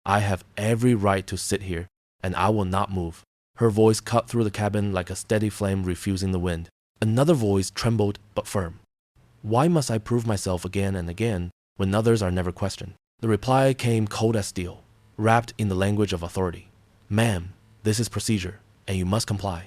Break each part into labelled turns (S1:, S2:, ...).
S1: I have every right to sit here, and I will not move. Her voice cut through the cabin like a steady flame refusing the wind. Another voice trembled but firm. Why must I prove myself again and again when others are never questioned? The reply came cold as steel, wrapped in the language of authority. Ma'am, this is procedure, and you must comply.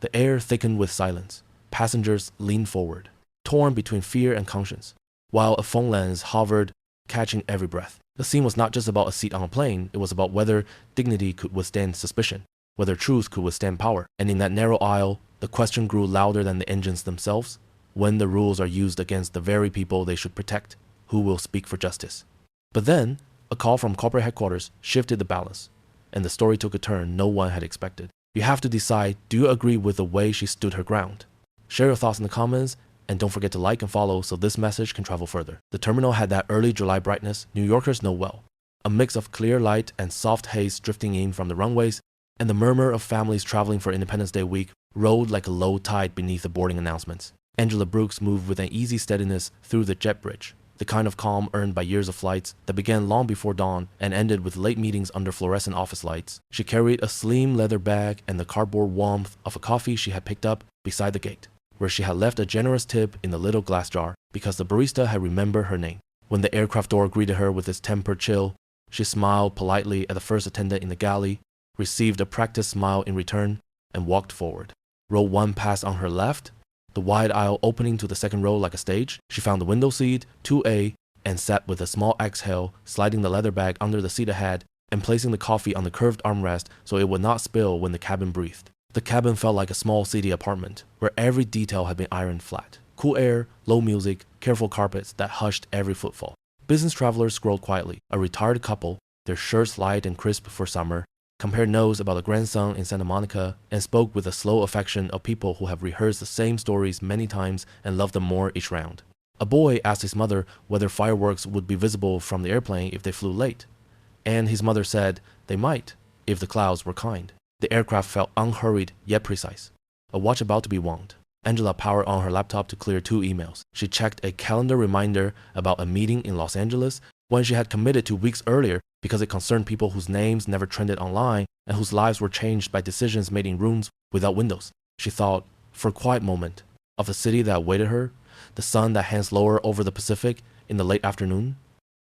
S1: The air thickened with silence. Passengers leaned forward, torn between fear and conscience, while a phone lens hovered, catching every breath. The scene was not just about a seat on a plane, it was about whether dignity could withstand suspicion, whether truth could withstand power. And in that narrow aisle, the question grew louder than the engines themselves. When the rules are used against the very people they should protect, who will speak for justice? But then, a call from corporate headquarters shifted the balance, and the story took a turn no one had expected. You have to decide, do you agree with the way she stood her ground? Share your thoughts in the comments, and don't forget to like and follow so this message can travel further. The terminal had that early July brightness New Yorkers know well. A mix of clear light and soft haze drifting in from the runways, and the murmur of families traveling for Independence Day week rolled like a low tide beneath the boarding announcements. Angela Brooks moved with an easy steadiness through the jet bridge, the kind of calm earned by years of flights that began long before dawn and ended with late meetings under fluorescent office lights. She carried a slim leather bag and the cardboard warmth of a coffee she had picked up beside the gate, where she had left a generous tip in the little glass jar because the barista had remembered her name. When the aircraft door greeted her with its tempered chill, she smiled politely at the first attendant in the galley, received a practiced smile in return, and walked forward. Row 1 passed on her left, the wide aisle opening to the second row like a stage. She found the window seat, 2A, and sat with a small exhale, sliding the leather bag under the seat ahead and placing the coffee on the curved armrest so it would not spill when the cabin breathed. The cabin felt like a small city apartment, where every detail had been ironed flat. Cool air, low music, careful carpets that hushed every footfall. Business travelers scrolled quietly. A retired couple, their shirts light and crisp for summer, compared notes about a grandson in Santa Monica, and spoke with the slow affection of people who have rehearsed the same stories many times and love them more each round. A boy asked his mother whether fireworks would be visible from the airplane if they flew late, and his mother said they might, if the clouds were kind. The aircraft felt unhurried yet precise. A watch about to be wound. Angela powered on her laptop to clear 2 emails. She checked a calendar reminder about a meeting in Los Angeles when she had committed to weeks earlier because it concerned people whose names never trended online and whose lives were changed by decisions made in rooms without windows. She thought, for a quiet moment, of the city that awaited her, the sun that hangs lower over the Pacific in the late afternoon,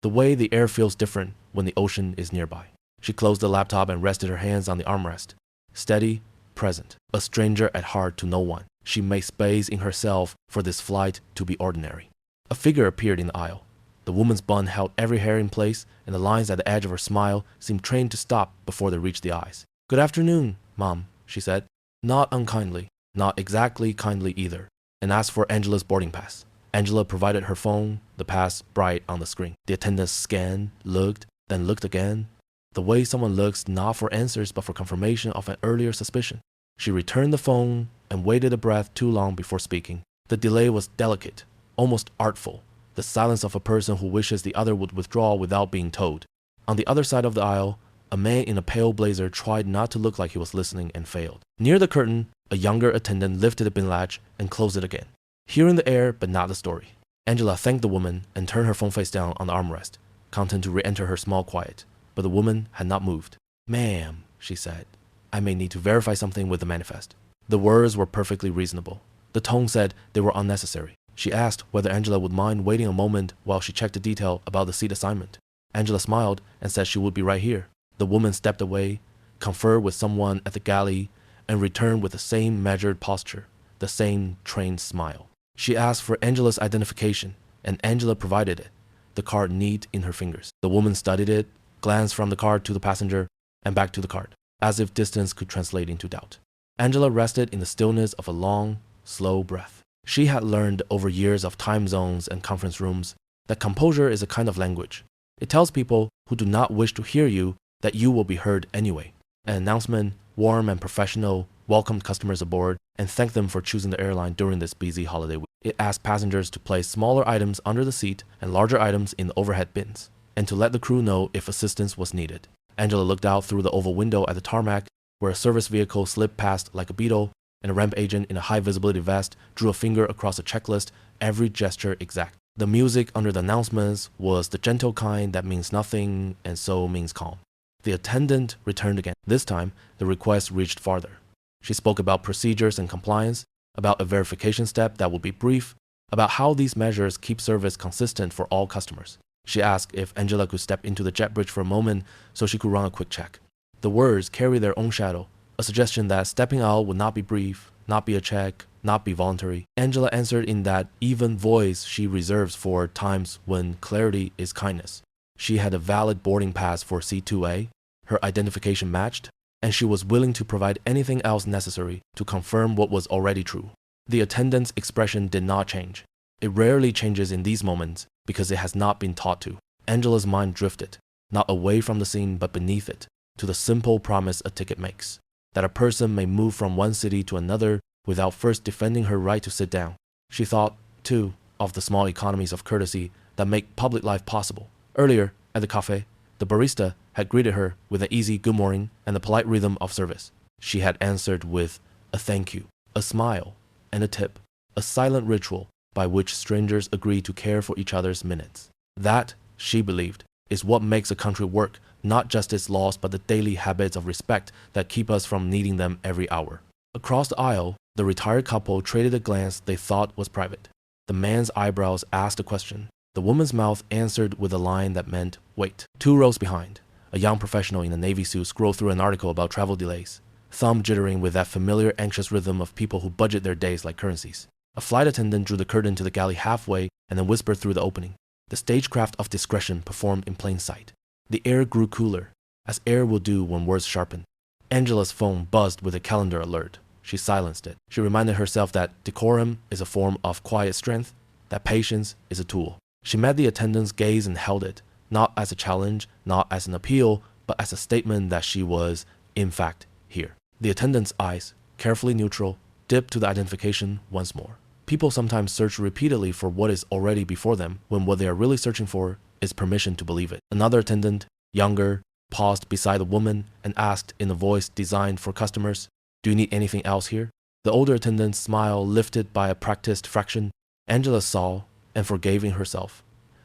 S1: the way the air feels different when the ocean is nearby. She closed the laptop and rested her hands on the armrest. Steady, present, a stranger at heart to no one. She made space in herself for this flight to be ordinary. A figure appeared in the aisle. The woman's bun held every hair in place, and the lines at the edge of her smile seemed trained to stop before they reached the eyes. "Good afternoon, Mom," she said, not unkindly, not exactly kindly either, and asked for Angela's boarding pass. Angela provided her phone, the pass bright on the screen. The attendant scanned, looked, then looked again, the way someone looks not for answers but for confirmation of an earlier suspicion. She returned the phone and waited a breath too long before speaking. The delay was delicate, almost artful, the silence of a person who wishes the other would withdraw without being told. On the other side of the aisle, a man in a pale blazer tried not to look like he was listening and failed. Near the curtain, a younger attendant lifted the bin latch and closed it again, hearing the air but not the story. Angela thanked the woman and turned her phone face down on the armrest, content to re-enter her small quiet. But the woman had not moved. "Ma'am," she said, "I may need to verify something with the manifest." The words were perfectly reasonable. The tone said they were unnecessary. She asked whether Angela would mind waiting a moment while she checked the detail about the seat assignment. Angela smiled and said she would be right here. The woman stepped away, conferred with someone at the galley, and returned with the same measured posture, the same trained smile. She asked for Angela's identification, and Angela provided it, the card neat in her fingers. The woman studied it, glanced from the card to the passenger, and back to the card, as if distance could translate into doubt. Angela rested in the stillness of a long, slow breath. She had learned over years of time zones and conference rooms that composure is a kind of language. It tells people who do not wish to hear you that you will be heard anyway. An announcement, warm and professional, welcomed customers aboard and thanked them for choosing the airline during this busy holiday week. It asked passengers to place smaller items under the seat and larger items in the overhead bins, and to let the crew know if assistance was needed. Angela looked out through the oval window at the tarmac, where a service vehicle slipped past like a beetle, and a ramp agent in a high-visibility vest drew a finger across a checklist, every gesture exact. The music under the announcements was the gentle kind that means nothing and so means calm. The attendant returned again. This time, the request reached farther. She spoke about procedures and compliance, about a verification step that would be brief, about how these measures keep service consistent for all customers. She asked if Angela could step into the jet bridge for a moment so she could run a quick check. The words carry their own shadow, a suggestion that stepping out would not be brief, not be a check, not be voluntary. Angela answered in that even voice she reserves for times when clarity is kindness. She had a valid boarding pass for C2A, her identification matched, and she was willing to provide anything else necessary to confirm what was already true. The attendant's expression did not change. It rarely changes in these moments because it has not been taught to. Angela's mind drifted, not away from the scene but beneath it, to the simple promise a ticket makes, that a person may move from one city to another without first defending her right to sit down. She thought, too, of the small economies of courtesy that make public life possible. Earlier, at the cafe, the barista had greeted her with an easy good morning and the polite rhythm of service. She had answered with a thank you, a smile, and a tip, a silent ritual by which strangers agree to care for each other's minutes. That, she believed, is what makes a country work, not just its laws but the daily habits of respect that keep us from needing them every hour. Across the aisle, the retired couple traded a glance they thought was private. The man's eyebrows asked a question. The woman's mouth answered with a line that meant, wait. 2 rows behind, a young professional in a navy suit scrolled through an article about travel delays, thumb jittering with that familiar anxious rhythm of people who budget their days like currencies. A flight attendant drew the curtain to the galley halfway and then whispered through the opening. The stagecraft of discretion performed in plain sight. The air grew cooler, as air will do when words sharpen. Angela's phone buzzed with a calendar alert. She silenced it. She reminded herself that decorum is a form of quiet strength, that patience is a tool. She met the attendant's gaze and held it, not as a challenge, not as an appeal, but as a statement that she was, in fact, here. The attendant's eyes, carefully neutral, dipped to the identification once more. People sometimes search repeatedly for what is already before them when what they are really searching for is permission to believe it. Another attendant, younger, paused beside the woman and asked in a voice designed for customers, "Do you need anything else here?" The older attendant's smile lifted by a practiced fraction. Angela saw and forgave in herself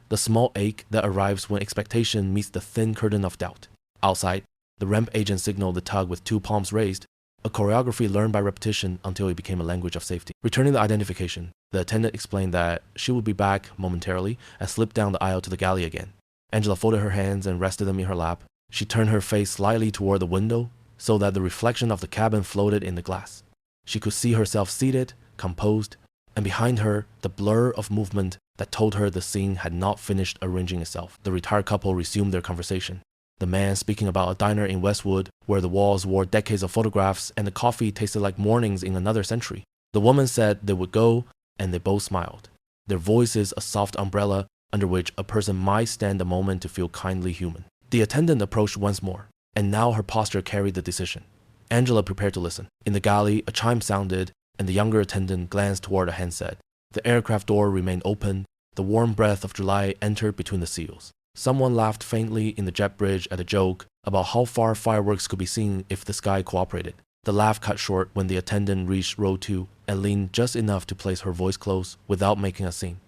S1: the small ache that arrives when expectation meets the thin curtain of doubt. Outside, the ramp agent signaled the tug with 2 palms raised, a choreography learned by repetition until it became a language of safety. Returning the identification, the attendant explained that she would be back momentarily and slipped down the aisle to the galley again. Angela folded her hands and rested them in her lap. She turned her face slightly toward the window so that the reflection of the cabin floated in the glass. She could see herself seated, composed, and behind her, the blur of movement that told her the scene had not finished arranging itself. The retired couple resumed their conversation. The man speaking about a diner in Westwood where the walls wore decades of photographs and the coffee tasted like mornings in another century. The woman said they would go, and they both smiled, their voices a soft umbrella under which a person might stand a moment to feel kindly human. The attendant approached once more, and now her posture carried the decision. Angela prepared to listen. In the galley, a chime sounded, and the younger attendant glanced toward a handset. The aircraft door remained open. The warm breath of July entered between the seals. Someone laughed faintly in the jet bridge at a joke about how far fireworks could be seen if the sky cooperated. The laugh cut short when the attendant reached row 2 and leaned just enough to place her voice close without making a scene.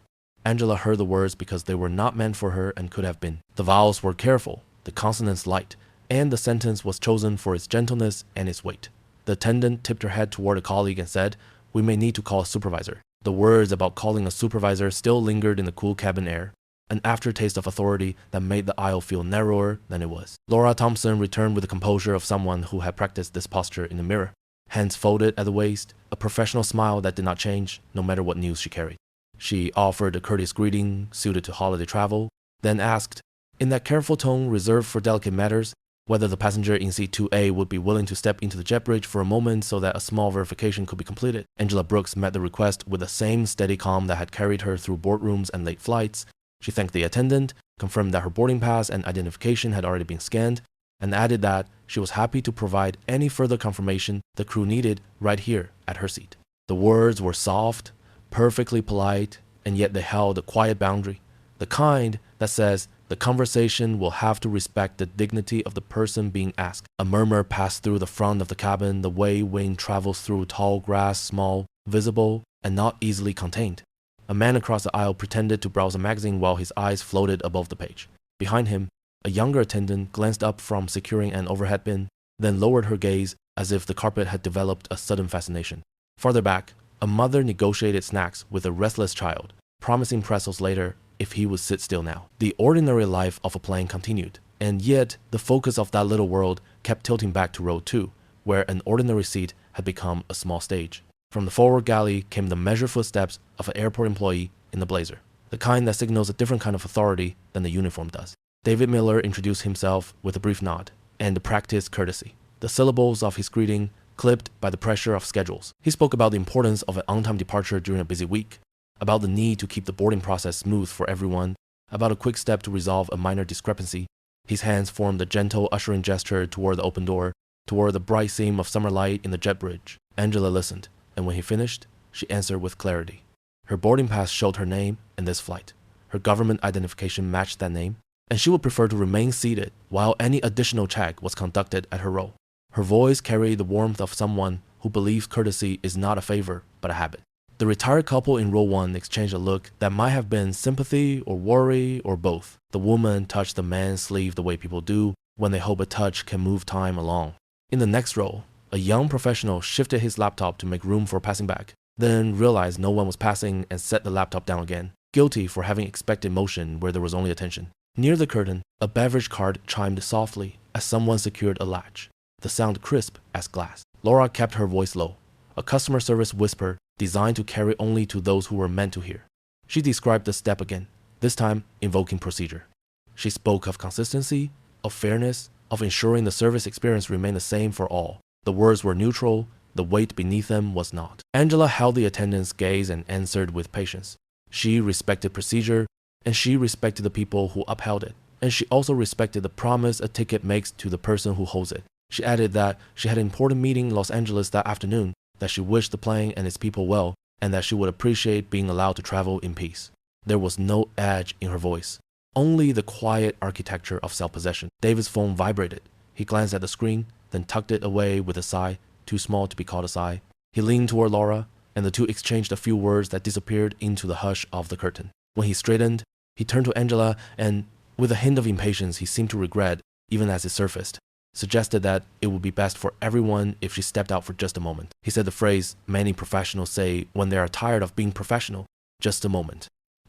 S1: Angela heard the words because they were not meant for her and could have been. The vowels were careful, the consonants light, and the sentence was chosen for its gentleness and its weight. The attendant tipped her head toward a colleague and said, "We may need to call a supervisor." The words about calling a supervisor still lingered in the cool cabin air, an aftertaste of authority that made the aisle feel narrower than it was. Laura Thompson returned with the composure of someone who had practiced this posture in the mirror. Hands folded at the waist, a professional smile that did not change no matter what news she carried. She offered a courteous greeting suited to holiday travel, then asked, in that careful tone reserved for delicate matters, whether the passenger in seat 2A would be willing to step into the jet bridge for a moment so that a small verification could be completed. Angela Brooks met the request with the same steady calm that had carried her through boardrooms and late flights. She thanked the attendant, confirmed that her boarding pass and identification had already been scanned, and added that she was happy to provide any further confirmation the crew needed right here at her seat. The words were soft, perfectly polite, and yet they held a quiet boundary, the kind that says the conversation will have to respect the dignity of the person being asked. A murmur passed through the front of the cabin the way wind travels through tall grass, small, visible, and not easily contained. A man across the aisle pretended to browse a magazine while his eyes floated above the page. Behind him, A younger attendant glanced up from securing an overhead bin, then lowered her gaze as if the carpet had developed a sudden fascination. Farther back, a mother negotiated snacks with a restless child, promising pretzels later if he would sit still now. The ordinary life of a plane continued, and yet the focus of that little world kept tilting back to row 2, where an ordinary seat had become a small stage. From the forward galley came the measured footsteps of an airport employee in a blazer, the kind that signals a different kind of authority than the uniform does. David Miller introduced himself with a brief nod and practiced courtesy, the syllables of his greeting clipped by the pressure of schedules. He spoke about the importance of an on-time departure during a busy week, about the need to keep the boarding process smooth for everyone, about a quick step to resolve a minor discrepancy. His hands formed a gentle ushering gesture toward the open door, toward the bright seam of summer light in the jet bridge. Angela listened, and when he finished, she answered with clarity. Her boarding pass showed her name and this flight. Her government identification matched that name, and she would prefer to remain seated while any additional check was conducted at her row. Her voice carried the warmth of someone who believes courtesy is not a favor, but a habit. The retired couple in row 1 exchanged a look that might have been sympathy or worry or both. The woman touched the man's sleeve the way people do when they hope a touch can move time along. In the next row, a young professional shifted his laptop to make room for passing back, then realized no one was passing and set the laptop down again, guilty for having expected motion where there was only attention. Near the curtain, a beverage cart chimed softly as someone secured a latch, the sound crisp as glass. Laura kept her voice low, a customer service whisper designed to carry only to those who were meant to hear. She described the step again, this time invoking procedure. She spoke of consistency, of fairness, of ensuring the service experience remained the same for all. The words were neutral, the weight beneath them was not. Angela held the attendant's gaze and answered with patience. She respected procedure, and she respected the people who upheld it, and she also respected the promise a ticket makes to the person who holds it. She added that she had an important meeting in Los Angeles that afternoon, that she wished the plane and its people well, and that she would appreciate being allowed to travel in peace. There was no edge in her voice, only the quiet architecture of self-possession. David's phone vibrated. He glanced at the screen, then tucked it away with a sigh, too small to be called a sigh. He leaned toward Laura, and the two exchanged a few words that disappeared into the hush of the curtain. When he straightened, he turned to Angela and, with a hint of impatience he seemed to regret, even as it surfaced, suggested that it would be best for everyone if she stepped out for just a moment. He said the phrase many professionals say when they are tired of being professional, just a moment.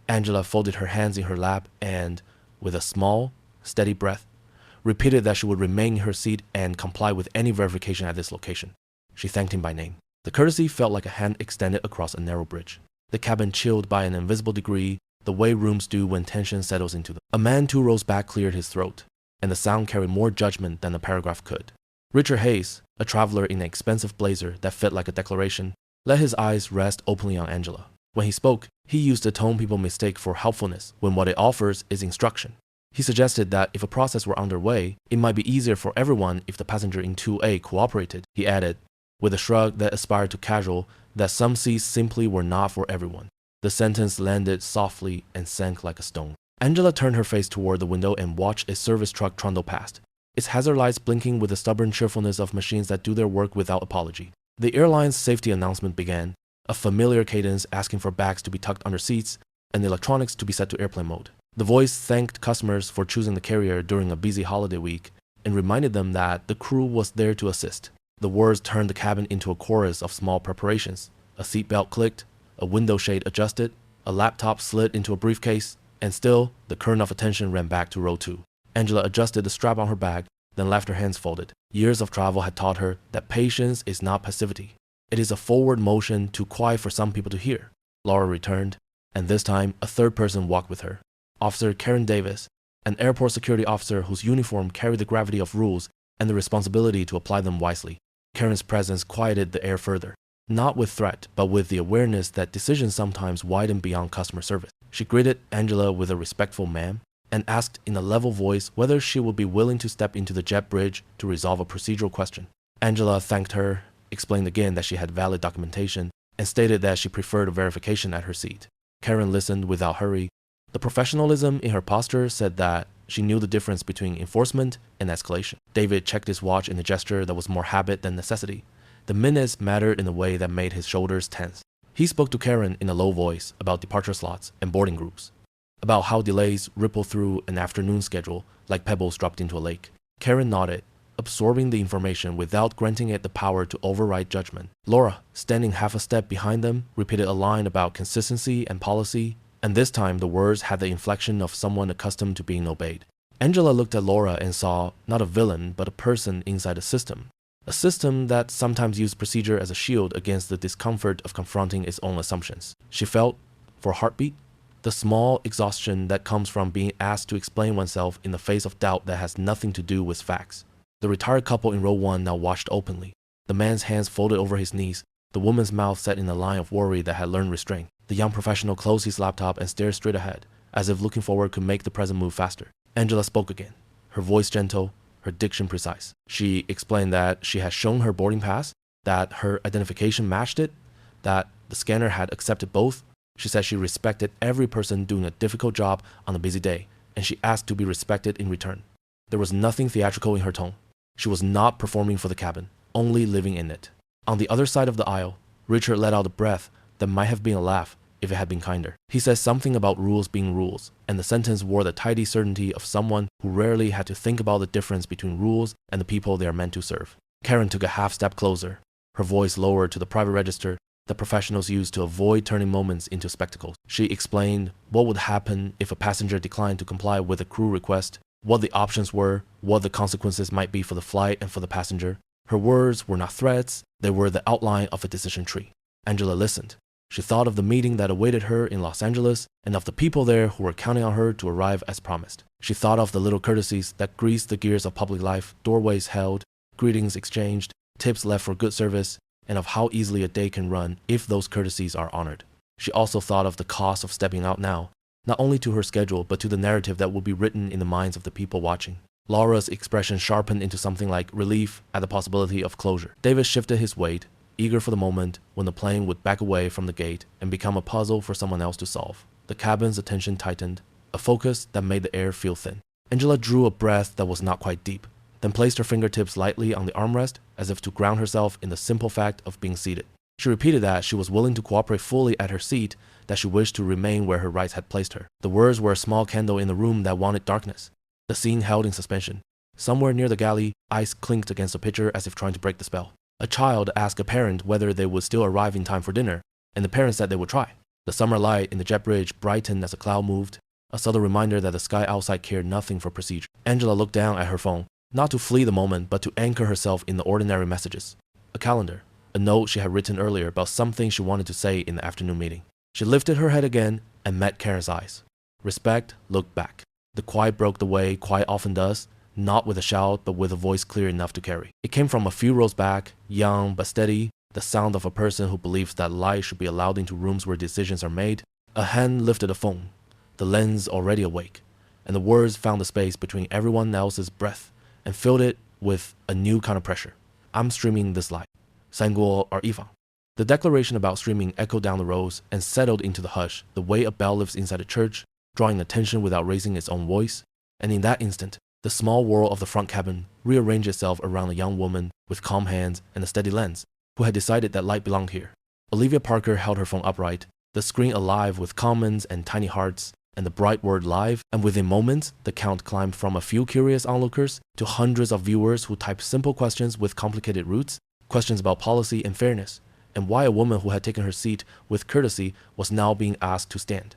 S1: Angela folded her hands in her lap and, with a small, steady breath, repeated that she would remain in her seat and comply with any verification at this location. She thanked him by name. The courtesy felt like a hand extended across a narrow bridge. The cabin chilled by an invisible degree, the way rooms do when tension settles into them. A man 2 rows back cleared his throat, and the sound carried more judgment than a paragraph could. Richard Hayes, a traveler in an expensive blazer that fit like a declaration, let his eyes rest openly on Angela. When he spoke, he used a tone people mistake for helpfulness when what it offers is instruction. He suggested that if a process were underway, it might be easier for everyone if the passenger in 2A cooperated. He added, with a shrug that aspired to casual, that some seats simply were not for everyone. The sentence landed softly and sank like a stone. Angela turned her face toward the window and watched a service truck trundle past, its hazard lights blinking with the stubborn cheerfulness of machines that do their work without apology. The airline's safety announcement began, a familiar cadence asking for bags to be tucked under seats and electronics to be set to airplane mode. The voice thanked customers for choosing the carrier during a busy holiday week and reminded them that the crew was there to assist. The words turned the cabin into a chorus of small preparations. A seatbelt clicked, a window shade adjusted, a laptop slid into a briefcase, and still, the current of attention ran back to row 2. Angela adjusted the strap on her bag, then left her hands folded. Years of travel had taught her that patience is not passivity. It is a forward motion too quiet for some people to hear. Laura returned, and this time a third person walked with her. Officer Karen Davis, an airport security officer whose uniform carried the gravity of rules and the responsibility to apply them wisely. Karen's presence quieted the air further, not with threat, but with the awareness that decisions sometimes widen beyond customer service. She greeted Angela with a respectful ma'am and asked in a level voice whether she would be willing to step into the jet bridge to resolve a procedural question. Angela thanked her, explained again that she had valid documentation, and stated that she preferred a verification at her seat. Karen listened without hurry. The professionalism in her posture said that she knew the difference between enforcement and escalation. David checked his watch in a gesture that was more habit than necessity. The minutes mattered in a way that made his shoulders tense. He spoke to Karen in a low voice about departure slots and boarding groups. about how delays ripple through an afternoon schedule like pebbles dropped into a lake. Karen nodded, absorbing the information without granting it the power to override judgment. Laura, standing half a step behind them, repeated a line about consistency and policy, and this time the words had the inflection of someone accustomed to being obeyed. Angela looked at Laura and saw not a villain, but a person inside a system. A system that sometimes used procedure as a shield against the discomfort of confronting its own assumptions. She felt, for a heartbeat, the small exhaustion that comes from being asked to explain oneself in the face of doubt that has nothing to do with facts. The retired couple in row 1 now watched openly, the man's hands folded over his knees, the woman's mouth set in a line of worry that had learned restraint. The young professional closed his laptop and stared straight ahead, as if looking forward could make the present move faster. Angela spoke again, her voice gentle, her diction precise. She explained that she had shown her boarding pass, that her identification matched it, that the scanner had accepted both. She said she respected every person doing a difficult job on a busy day, and she asked to be respected in return. There was nothing theatrical in her tone. She was not performing for the cabin, only living in it. On the other side of the aisle, Richard let out a breath that might have been a laugh if it had been kinder. He said something about rules being rules, and the sentence wore the tidy certainty of someone who rarely had to think about the difference between rules and the people they are meant to serve. Karen took a half step closer, her voice lowered to the private register that professionals use to avoid turning moments into spectacles. She explained what would happen if a passenger declined to comply with a crew request, what the options were, what the consequences might be for the flight and for the passenger. Her words were not threats, they were the outline of a decision tree. Angela listened. She thought of the meeting that awaited her in Los Angeles and of the people there who were counting on her to arrive as promised. She thought of the little courtesies that greased the gears of public life, doorways held, greetings exchanged, tips left for good service, and of how easily a day can run if those courtesies are honored. She also thought of the cost of stepping out now, not only to her schedule but to the narrative that would be written in the minds of the people watching. Laura's expression sharpened into something like relief at the possibility of closure. David shifted his weight, eager for the moment when the plane would back away from the gate and become a puzzle for someone else to solve. The cabin's attention tightened, a focus that made the air feel thin. Angela drew a breath that was not quite deep, then placed her fingertips lightly on the armrest as if to ground herself in the simple fact of being seated. She repeated that she was willing to cooperate fully at her seat, that she wished to remain where her rights had placed her. The words were a small candle in the room that wanted darkness. The scene held in suspension. Somewhere near the galley, ice clinked against a pitcher as if trying to break the spell. A child asked a parent whether they would still arrive in time for dinner, and the parent said they would try. The summer light in the jet bridge brightened as a cloud moved, a subtle reminder that the sky outside cared nothing for procedure. Angela looked down at her phone, not to flee the moment, but to anchor herself in the ordinary messages. A calendar, a note she had written earlier about something she wanted to say in the afternoon meeting. She lifted her head again and met Karen's eyes. Respect looked back. The quiet broke the way quiet often does, not with a shout, but with a voice clear enough to carry. It came from a few rows back, young but steady, the sound of a person who believes that light should be allowed into rooms where decisions are made. A hand lifted a phone, the lens already awake, and the words found the space between everyone else's breath and filled it with a new kind of pressure. I'm streaming this live. Sangguo or Ifang. The declaration about streaming echoed down the rows and settled into the hush, the way a bell lifts inside a church, drawing attention without raising its own voice. And in that instant, the small world of the front cabin rearranged itself around a young woman with calm hands and a steady lens, who had decided that light belonged here. Olivia Parker held her phone upright, the screen alive with comments and tiny hearts, and the bright word live, and within moments, the count climbed from a few curious onlookers to hundreds of viewers who typed simple questions with complicated roots, questions about policy and fairness, and why a woman who had taken her seat with courtesy was now being asked to stand.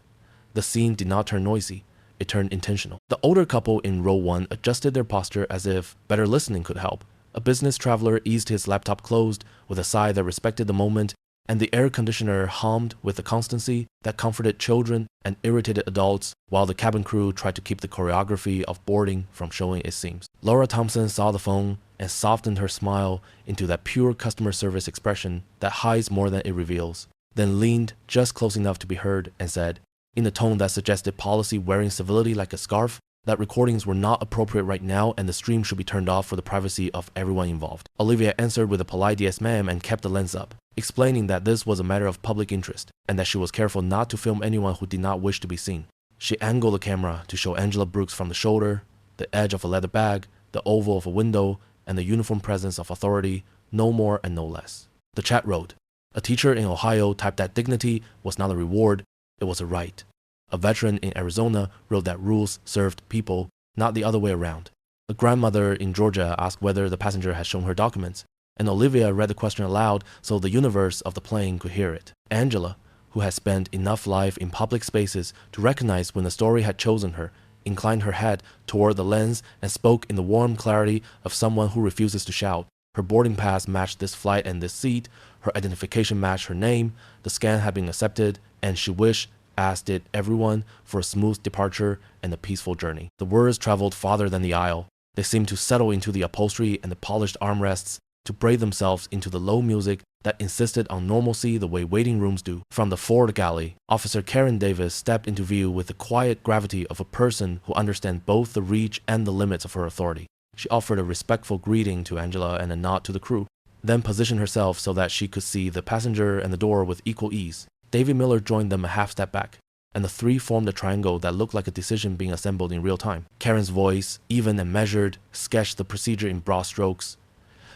S1: The scene did not turn noisy, it turned intentional. The older couple in row 1 adjusted their posture as if better listening could help. A business traveler eased his laptop closed with a sigh that respected the moment, and the air conditioner hummed with a constancy that comforted children and irritated adults, while the cabin crew tried to keep the choreography of boarding from showing its seams. Laura Thompson saw the phone and softened her smile into that pure customer service expression that hides more than it reveals, then leaned just close enough to be heard and said, in a tone that suggested policy wearing civility like a scarf, that recordings were not appropriate right now and the stream should be turned off for the privacy of everyone involved. Olivia answered with a polite yes ma'am and kept the lens up, explaining that this was a matter of public interest and that she was careful not to film anyone who did not wish to be seen. She angled the camera to show Angela Brooks from the shoulder, the edge of a leather bag, the oval of a window, and the uniform presence of authority, no more and no less. The chat wrote, a teacher in Ohio typed that dignity was not a reward, it was a right. A veteran in Arizona wrote that rules served people, not the other way around. A grandmother in Georgia asked whether the passenger had shown her documents, and Olivia read the question aloud so the universe of the plane could hear it. Angela, who had spent enough life in public spaces to recognize when the story had chosen her, inclined her head toward the lens and spoke in the warm clarity of someone who refuses to shout. Her boarding pass matched this flight and this seat, her identification matched her name, the scan had been accepted, and she wished, as did everyone, for a smooth departure and a peaceful journey. The words traveled farther than the aisle. They seemed to settle into the upholstery and the polished armrests, to braid themselves into the low music that insisted on normalcy the way waiting rooms do. From the forward galley, Officer Karen Davis stepped into view with the quiet gravity of a person who understands both the reach and the limits of her authority. She offered a respectful greeting to Angela and a nod to the crew, then positioned herself so that she could see the passenger and the door with equal ease. Davy Miller joined them a half step back, and the three formed a triangle that looked like a decision being assembled in real time. Karen's voice, even and measured, sketched the procedure in broad strokes.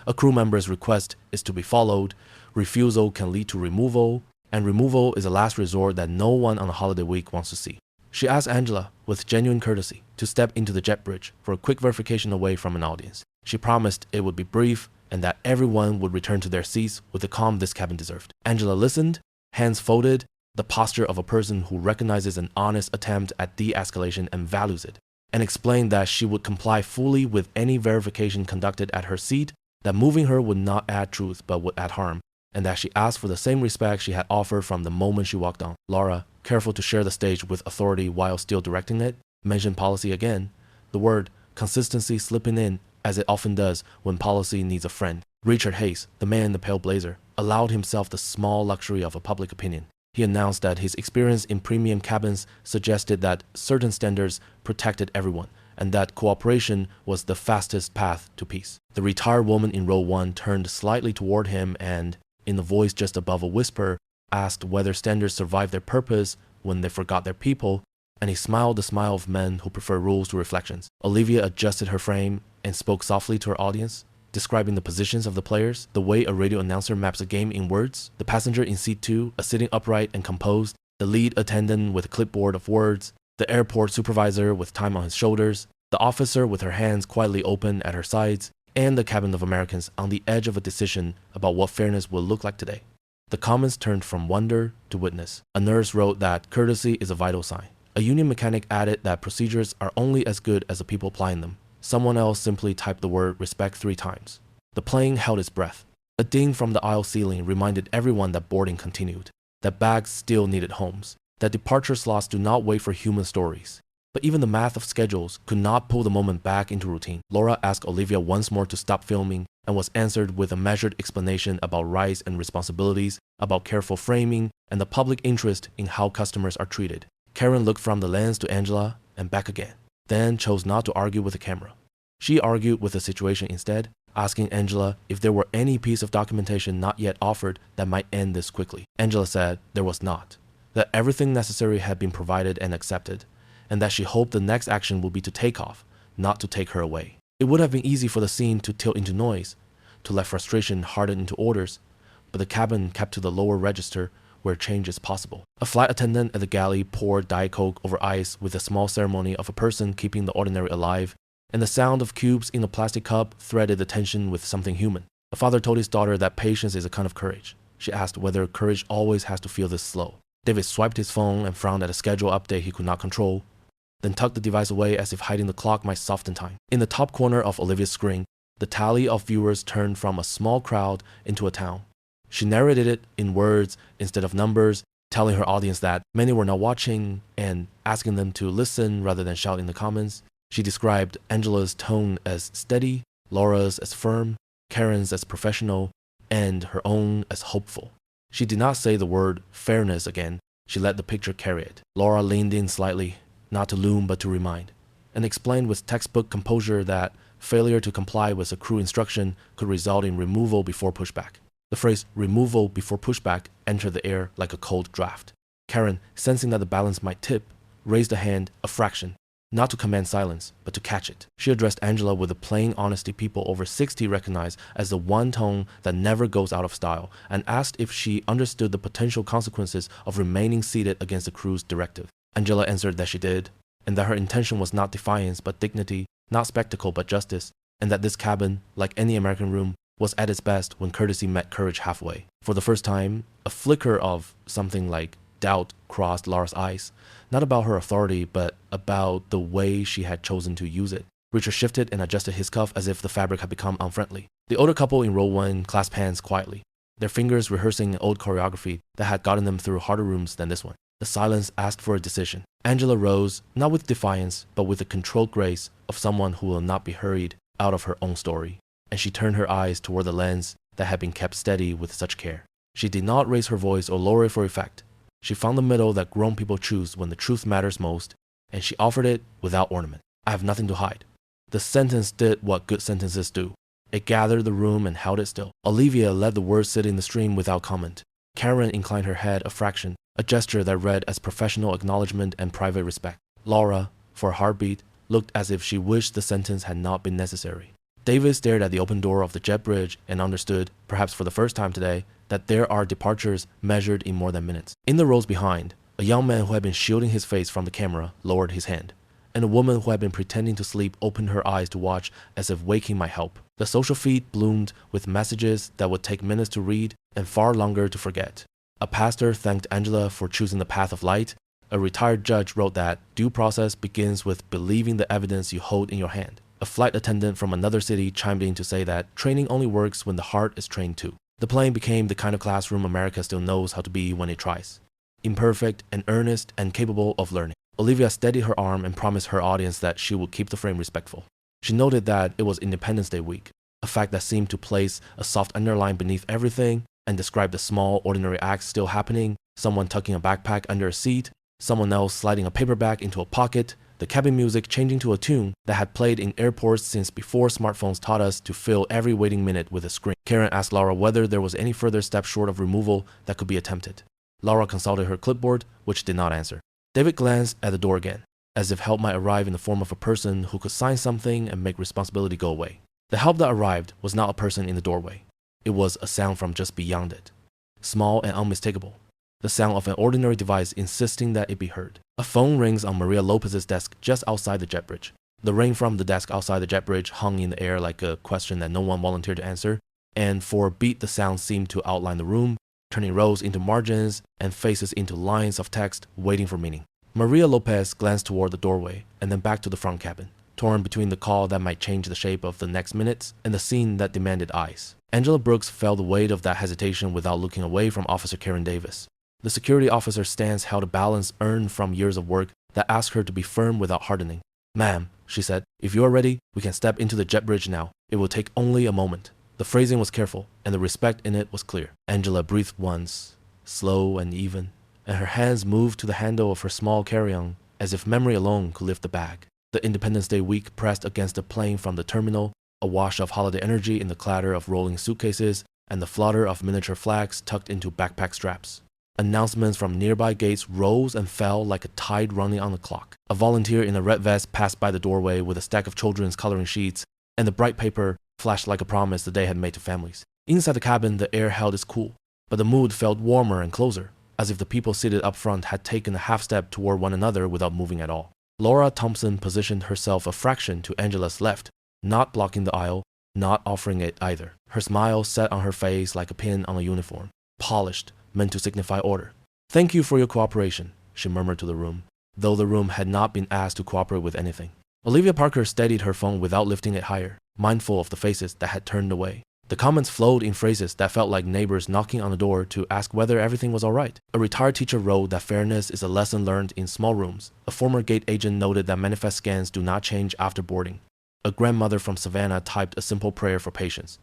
S1: A crew member's request is to be followed, refusal can lead to removal, and removal is a last resort that no one on a holiday week wants to see. She asked Angela, with genuine courtesy, to step into the jet bridge for a quick verification away from an audience. She promised it would be brief and that everyone would return to their seats with the calm this cabin deserved. Angela listened, hands folded, the posture of a person who recognizes an honest attempt at de-escalation and values it, and explained that she would comply fully with any verification conducted at her seat, that moving her would not add truth but would add harm, and that she asked for the same respect she had offered from the moment she walked on. Laura, careful to share the stage with authority while still directing it, mentioned policy again, the word consistency slipping in as it often does when policy needs a friend. Richard Hayes, the man in the pale blazer, allowed himself the small luxury of a public opinion. He announced that his experience in premium cabins suggested that certain standards protected everyone, and that cooperation was the fastest path to peace. The retired woman in row 1 turned slightly toward him and, in a voice just above a whisper, asked whether standards survived their purpose when they forgot their people, and he smiled the smile of men who prefer rules to reflections. Olivia adjusted her frame and spoke softly to her audience, describing the positions of the players, the way a radio announcer maps a game in words, the passenger in seat 2, sitting upright and composed, the lead attendant with a clipboard of words, the airport supervisor with time on his shoulders, the officer with her hands quietly open at her sides, and the cabin of Americans on the edge of a decision about what fairness will look like today. The comments turned from wonder to witness. A nurse wrote that courtesy is a vital sign. A union mechanic added that procedures are only as good as the people applying them. Someone else simply typed the word respect 3 times. The plane held its breath. A ding from the aisle ceiling reminded everyone that boarding continued, that bags still needed homes, that departure slots do not wait for human stories. But even the math of schedules could not pull the moment back into routine. Laura asked Olivia once more to stop filming and was answered with a measured explanation about rights and responsibilities, about careful framing, and the public interest in how customers are treated. Karen looked from the lens to Angela and back again, then chose not to argue with the camera. She argued with the situation instead, asking Angela if there were any piece of documentation not yet offered that might end this quickly. Angela said there was not, that everything necessary had been provided and accepted, and that she hoped the next action would be to take off, not to take her away. It would have been easy for the scene to tilt into noise, to let frustration harden into orders, but the cabin kept to the lower register where change is possible. A flight attendant at the galley poured Diet Coke over ice with the small ceremony of a person keeping the ordinary alive, and the sound of cubes in a plastic cup threaded the tension with something human. A father told his daughter that patience is a kind of courage. She asked whether courage always has to feel this slow. David swiped his phone and frowned at a schedule update he could not control, then tucked the device away as if hiding the clock might soften time. In the top corner of Olivia's screen, the tally of viewers turned from a small crowd into a town. She narrated it in words instead of numbers, telling her audience that many were not watching and asking them to listen rather than shout in the comments. She described Angela's tone as steady, Laura's as firm, Karen's as professional, and her own as hopeful. She did not say the word fairness again. She let the picture carry it. Laura leaned in slightly, not to loom but to remind, and explained with textbook composure that failure to comply with a crew instruction could result in removal before pushback. The phrase removal before pushback entered the air like a cold draft. Karen, sensing that the balance might tip, raised a hand a fraction, not to command silence, but to catch it. She addressed Angela with the plain honesty people over 60 recognize as the one tone that never goes out of style, and asked if she understood the potential consequences of remaining seated against the crew's directive. Angela answered that she did, and that her intention was not defiance but dignity, not spectacle but justice, and that this cabin, like any American room, was at its best when courtesy met courage halfway. For the first time, a flicker of something like doubt crossed Laura's eyes, not about her authority, but about the way she had chosen to use it. Richard shifted and adjusted his cuff as if the fabric had become unfriendly. The older couple in row 1 clasped hands quietly, their fingers rehearsing an old choreography that had gotten them through harder rooms than this one. The silence asked for a decision. Angela rose, not with defiance, but with the controlled grace of someone who will not be hurried out of her own story, and she turned her eyes toward the lens that had been kept steady with such care. She did not raise her voice or lower it for effect. She found the middle that grown people choose when the truth matters most, and she offered it without ornament. I have nothing to hide. The sentence did what good sentences do. It gathered the room and held it still. Olivia let the words sit in the stream without comment. Karen inclined her head a fraction, a gesture that read as professional acknowledgement and private respect. Laura, for a heartbeat, looked as if she wished the sentence had not been necessary. David stared at the open door of the jet bridge and understood, perhaps for the first time today, that there are departures measured in more than minutes. In the rows behind, a young man who had been shielding his face from the camera lowered his hand, and a woman who had been pretending to sleep opened her eyes to watch as if waking might help. The social feed bloomed with messages that would take minutes to read and far longer to forget. A pastor thanked Angela for choosing the path of light. A retired judge wrote that due process begins with believing the evidence you hold in your hand. A flight attendant from another city chimed in to say that training only works when the heart is trained too. The plane became the kind of classroom America still knows how to be when it tries. Imperfect and earnest and capable of learning. Olivia steadied her arm and promised her audience that she would keep the frame respectful. She noted that it was Independence Day week, a fact that seemed to place a soft underline beneath everything and describe the small, ordinary acts still happening, someone tucking a backpack under a seat, someone else sliding a paperback into a pocket, the cabin music changing to a tune that had played in airports since before smartphones taught us to fill every waiting minute with a scream. Karen asked Laura whether there was any further step short of removal that could be attempted. Laura consulted her clipboard, which did not answer. David glanced at the door again, as if help might arrive in the form of a person who could sign something and make responsibility go away. The help that arrived was not a person in the doorway. It was a sound from just beyond it, small and unmistakable. The sound of an ordinary device insisting that it be heard. A phone rings on Maria Lopez's desk just outside the jet bridge. The ring from the desk outside the jet bridge hung in the air like a question that no one volunteered to answer, and for a beat the sound seemed to outline the room, turning rows into margins and faces into lines of text waiting for meaning. Maria Lopez glanced toward the doorway and then back to the front cabin, torn between the call that might change the shape of the next minutes and the scene that demanded eyes. Angela Brooks felt the weight of that hesitation without looking away from Officer Karen Davis. The security officer's stance held a balance earned from years of work that asked her to be firm without hardening. "Ma'am," she said, "if you are ready, we can step into the jet bridge now. It will take only a moment." The phrasing was careful, and the respect in it was clear. Angela breathed once, slow and even, and her hands moved to the handle of her small carry-on, as if memory alone could lift the bag. The Independence Day week pressed against the plane from the terminal, a wash of holiday energy in the clatter of rolling suitcases and the flutter of miniature flags tucked into backpack straps. Announcements from nearby gates rose and fell like a tide running on the clock. A volunteer in a red vest passed by the doorway with a stack of children's coloring sheets, and the bright paper flashed like a promise the day had made to families. Inside the cabin, the air held its cool, but the mood felt warmer and closer, as if the people seated up front had taken a half step toward one another without moving at all. Laura Thompson positioned herself a fraction to Angela's left, not blocking the aisle, not offering it either. Her smile sat on her face like a pin on a uniform, polished, meant to signify order. "Thank you for your cooperation," she murmured to the room, though the room had not been asked to cooperate with anything. Olivia Parker steadied her phone without lifting it higher, mindful of the faces that had turned away. The comments flowed in phrases that felt like neighbors knocking on the door to ask whether everything was all right. A retired teacher wrote that fairness is a lesson learned in small rooms. A former gate agent noted that manifest scans do not change after boarding. A grandmother from Savannah typed a simple prayer for patience.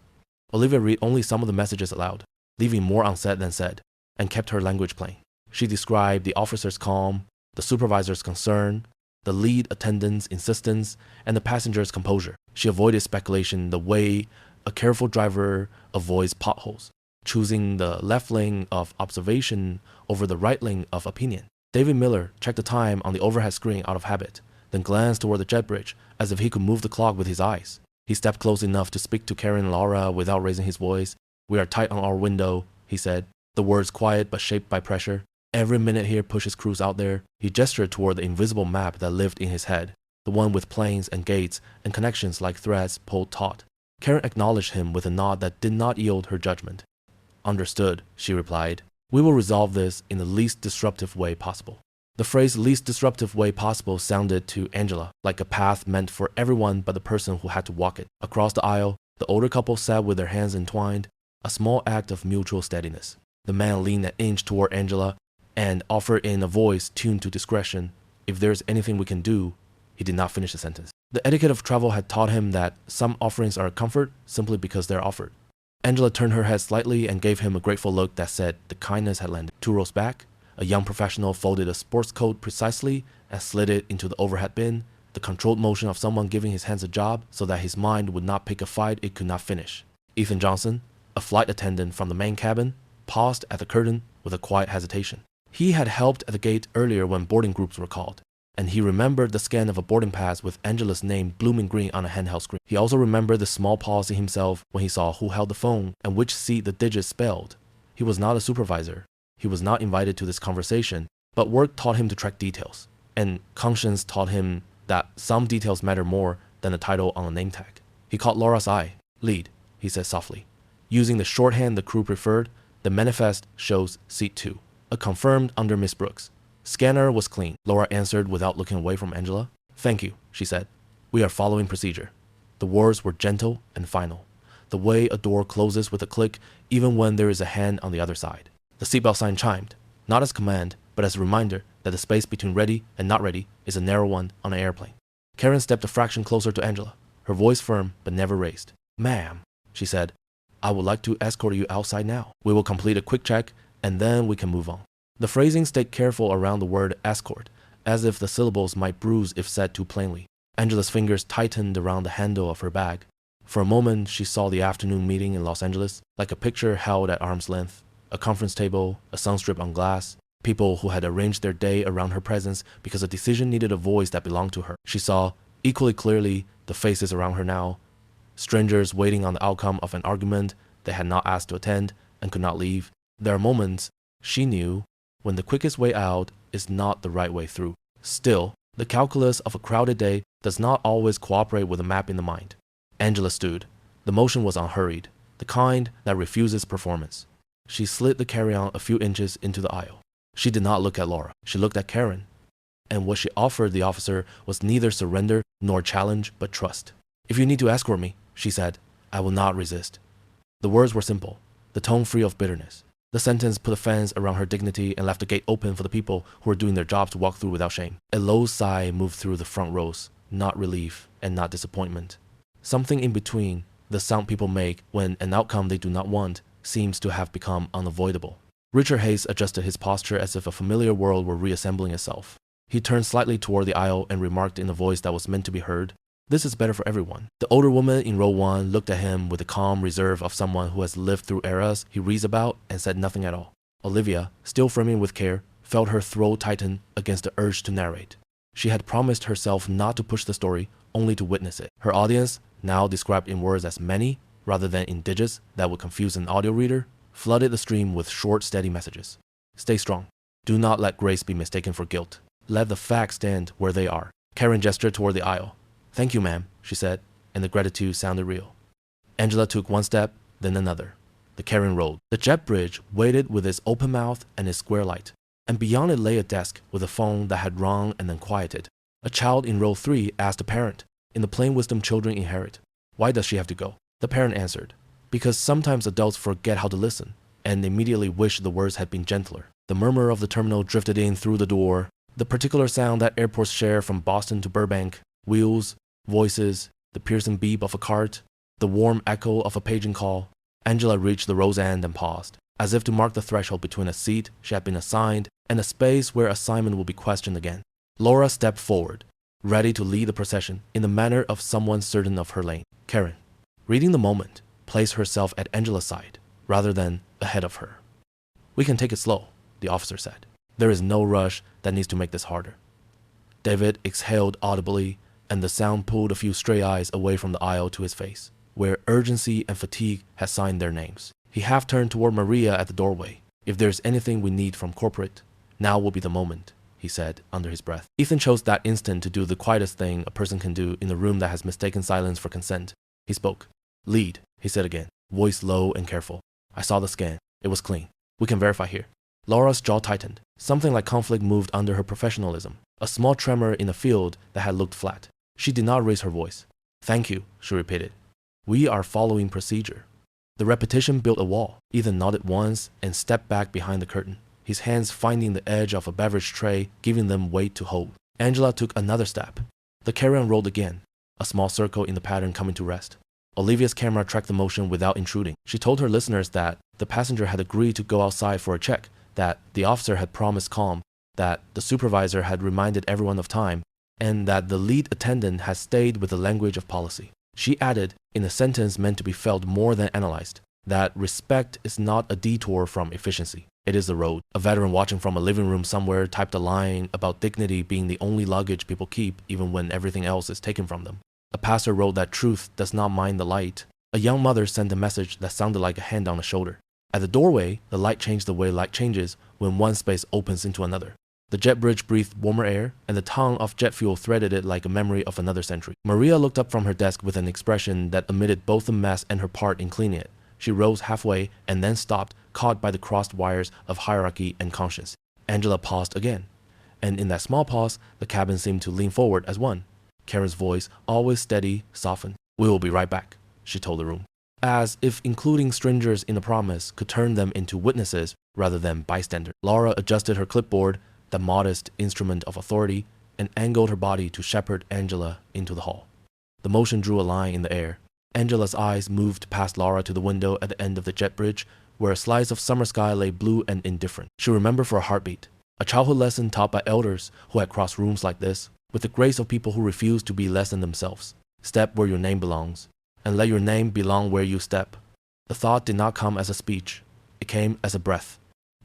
S1: Olivia read only some of the messages aloud, leaving more unsaid than said, and kept her language plain. She described the officer's calm, the supervisor's concern, the lead attendant's insistence, and the passenger's composure. She avoided speculation the way a careful driver avoids potholes, choosing the left lane of observation over the right lane of opinion. David Miller checked the time on the overhead screen out of habit, then glanced toward the jet bridge as if he could move the clock with his eyes. He stepped close enough to speak to Karen and Laura without raising his voice. "We are tight on our window," he said, the words quiet but shaped by pressure. Every minute here pushes crews out there. He gestured toward the invisible map that lived in his head, the one with planes and gates and connections like threads pulled taut. Karen acknowledged him with a nod that did not yield her judgment. Understood, she replied. We will resolve this in the least disruptive way possible. The phrase least disruptive way possible sounded to Angela like a path meant for everyone but the person who had to walk it. Across the aisle, the older couple sat with their hands entwined, a small act of mutual steadiness. The man leaned an inch toward Angela and offered in a voice tuned to discretion, "If there's anything we can do." He did not finish the sentence. The etiquette of travel had taught him that some offerings are a comfort simply because they're offered. Angela turned her head slightly and gave him a grateful look that said the kindness had landed. 2 rows back, a young professional folded a sports coat precisely and slid it into the overhead bin, the controlled motion of someone giving his hands a job so that his mind would not pick a fight it could not finish. Ethan Johnson, a flight attendant from the main cabin, paused at the curtain with a quiet hesitation. He had helped at the gate earlier when boarding groups were called, and he remembered the scan of a boarding pass with Angela's name blooming green on a handheld screen. He also remembered the small pause in himself when he saw who held the phone and which seat the digits spelled. He was not a supervisor. He was not invited to this conversation, but work taught him to track details, and conscience taught him that some details matter more than the title on a name tag. He caught Laura's eye. "Lead," he said softly. Using the shorthand the crew preferred, the manifest shows seat 2, a confirmed under Miss Brooks. Scanner was clean, Laura answered without looking away from Angela. "Thank you," she said. "We are following procedure." The words were gentle and final, the way a door closes with a click even when there is a hand on the other side. The seatbelt sign chimed, not as command, but as a reminder that the space between ready and not ready is a narrow one on an airplane. Karen stepped a fraction closer to Angela, her voice firm but never raised. "Ma'am," she said, "I would like to escort you outside now. We will complete a quick check and then we can move on." The phrasing stayed careful around the word escort, as if the syllables might bruise if said too plainly. Angela's fingers tightened around the handle of her bag. For a moment, she saw the afternoon meeting in Los Angeles, like a picture held at arm's length. A conference table, a sunstrip on glass, people who had arranged their day around her presence because a decision needed a voice that belonged to her. She saw, equally clearly, the faces around her now, strangers waiting on the outcome of an argument they had not asked to attend and could not leave. There are moments, she knew, when the quickest way out is not the right way through. Still, the calculus of a crowded day does not always cooperate with a map in the mind. Angela stood. The motion was unhurried, the kind that refuses performance. She slid the carry-on a few inches into the aisle. She did not look at Laura. She looked at Karen. And what she offered the officer was neither surrender nor challenge, but trust. "If you need to escort me," she said, "I will not resist." The words were simple, the tone free of bitterness. The sentence put a fence around her dignity and left the gate open for the people who were doing their jobs to walk through without shame. A low sigh moved through the front rows, not relief and not disappointment. Something in between, the sound people make when an outcome they do not want seems to have become unavoidable. Richard Hayes adjusted his posture as if a familiar world were reassembling itself. He turned slightly toward the aisle and remarked in a voice that was meant to be heard, "This is better for everyone." The older woman in row 1 looked at him with the calm reserve of someone who has lived through eras he reads about and said nothing at all. Olivia, still framing with care, felt her throat tighten against the urge to narrate. She had promised herself not to push the story, only to witness it. Her audience, now described in words as many, rather than in digits that would confuse an audio reader, flooded the stream with short, steady messages. Stay strong. Do not let grace be mistaken for guilt. Let the facts stand where they are. Karen gestured toward the aisle. "Thank you, ma'am," she said, and the gratitude sounded real. Angela took one step, then another. The Karen rolled. The jet bridge waited with its open mouth and its square light, and beyond it lay a desk with a phone that had rung and then quieted. A child in row 3 asked a parent, in the plain wisdom children inherit, "Why does she have to go?" The parent answered, "Because sometimes adults forget how to listen, and immediately wish the words had been gentler." The murmur of the terminal drifted in through the door, the particular sound that airports share from Boston to Burbank, wheels, voices, the piercing beep of a cart, the warm echo of a paging call. Angela reached the row's end and paused, as if to mark the threshold between a seat she had been assigned and a space where assignment would be questioned again. Laura stepped forward, ready to lead the procession in the manner of someone certain of her lane. Karen, reading the moment, placed herself at Angela's side, rather than ahead of her. "We can take it slow," the officer said. "There is no rush that needs to make this harder." David exhaled audibly, and the sound pulled a few stray eyes away from the aisle to his face, where urgency and fatigue had signed their names. He half turned toward Maria at the doorway. "If there's anything we need from corporate," Now will be the moment, he said under his breath. Ethan chose that instant to do the quietest thing a person can do in a room that has mistaken silence for consent. He spoke. Lead, he said again, voice low and careful. I saw the scan. It was clean. We can verify here. Laura's jaw tightened. Something like conflict moved under her professionalism, a small tremor in a field that had looked flat. She did not raise her voice. Thank you, she repeated. We are following procedure. The repetition built a wall. Ethan nodded once and stepped back behind the curtain, his hands finding the edge of a beverage tray, giving them weight to hold. Angela took another step. The carry-on rolled again, a small circle in the pattern coming to rest. Olivia's camera tracked the motion without intruding. She told her listeners that the passenger had agreed to go outside for a check, that the officer had promised calm, that the supervisor had reminded everyone of time, and that the lead attendant had stayed with the language of policy. She added, in a sentence meant to be felt more than analyzed, that respect is not a detour from efficiency. It is the road. A veteran watching from a living room somewhere typed a line about dignity being the only luggage people keep even when everything else is taken from them. A pastor wrote that truth does not mind the light. A young mother sent a message that sounded like a hand on the shoulder. At the doorway, the light changed the way light changes when one space opens into another. The jet bridge breathed warmer air, and the tongue of jet fuel threaded it like a memory of another century. Maria looked up from her desk with an expression that omitted both the mess and her part in cleaning it. She rose halfway and then stopped, caught by the crossed wires of hierarchy and conscience. Angela paused again, and in that small pause, the cabin seemed to lean forward as one. Karen's voice, always steady, softened. We will be right back, she told the room. As if including strangers in the promise could turn them into witnesses rather than bystanders. Laura adjusted her clipboard, the modest instrument of authority, and angled her body to shepherd Angela into the hall. The motion drew a line in the air. Angela's eyes moved past Laura to the window at the end of the jet bridge, where a slice of summer sky lay blue and indifferent. She remembered for a heartbeat, a childhood lesson taught by elders who had crossed rooms like this, with the grace of people who refuse to be less than themselves. Step where your name belongs, and let your name belong where you step. The thought did not come as a speech. It came as a breath.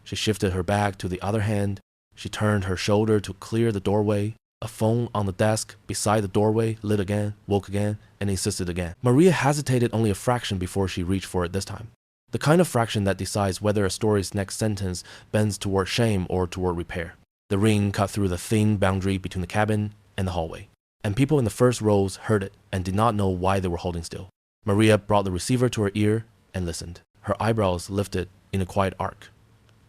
S1: She shifted her bag to the other hand. She turned her shoulder to clear the doorway. A phone on the desk beside the doorway lit again, woke again, and insisted again. Maria hesitated only a fraction before she reached for it this time. The kind of fraction that decides whether a story's next sentence bends toward shame or toward repair. The ring cut through the thin boundary between the cabin and the hallway, and people in the first rows heard it and did not know why they were holding still. Maria brought the receiver to her ear and listened. Her eyebrows lifted in a quiet arc.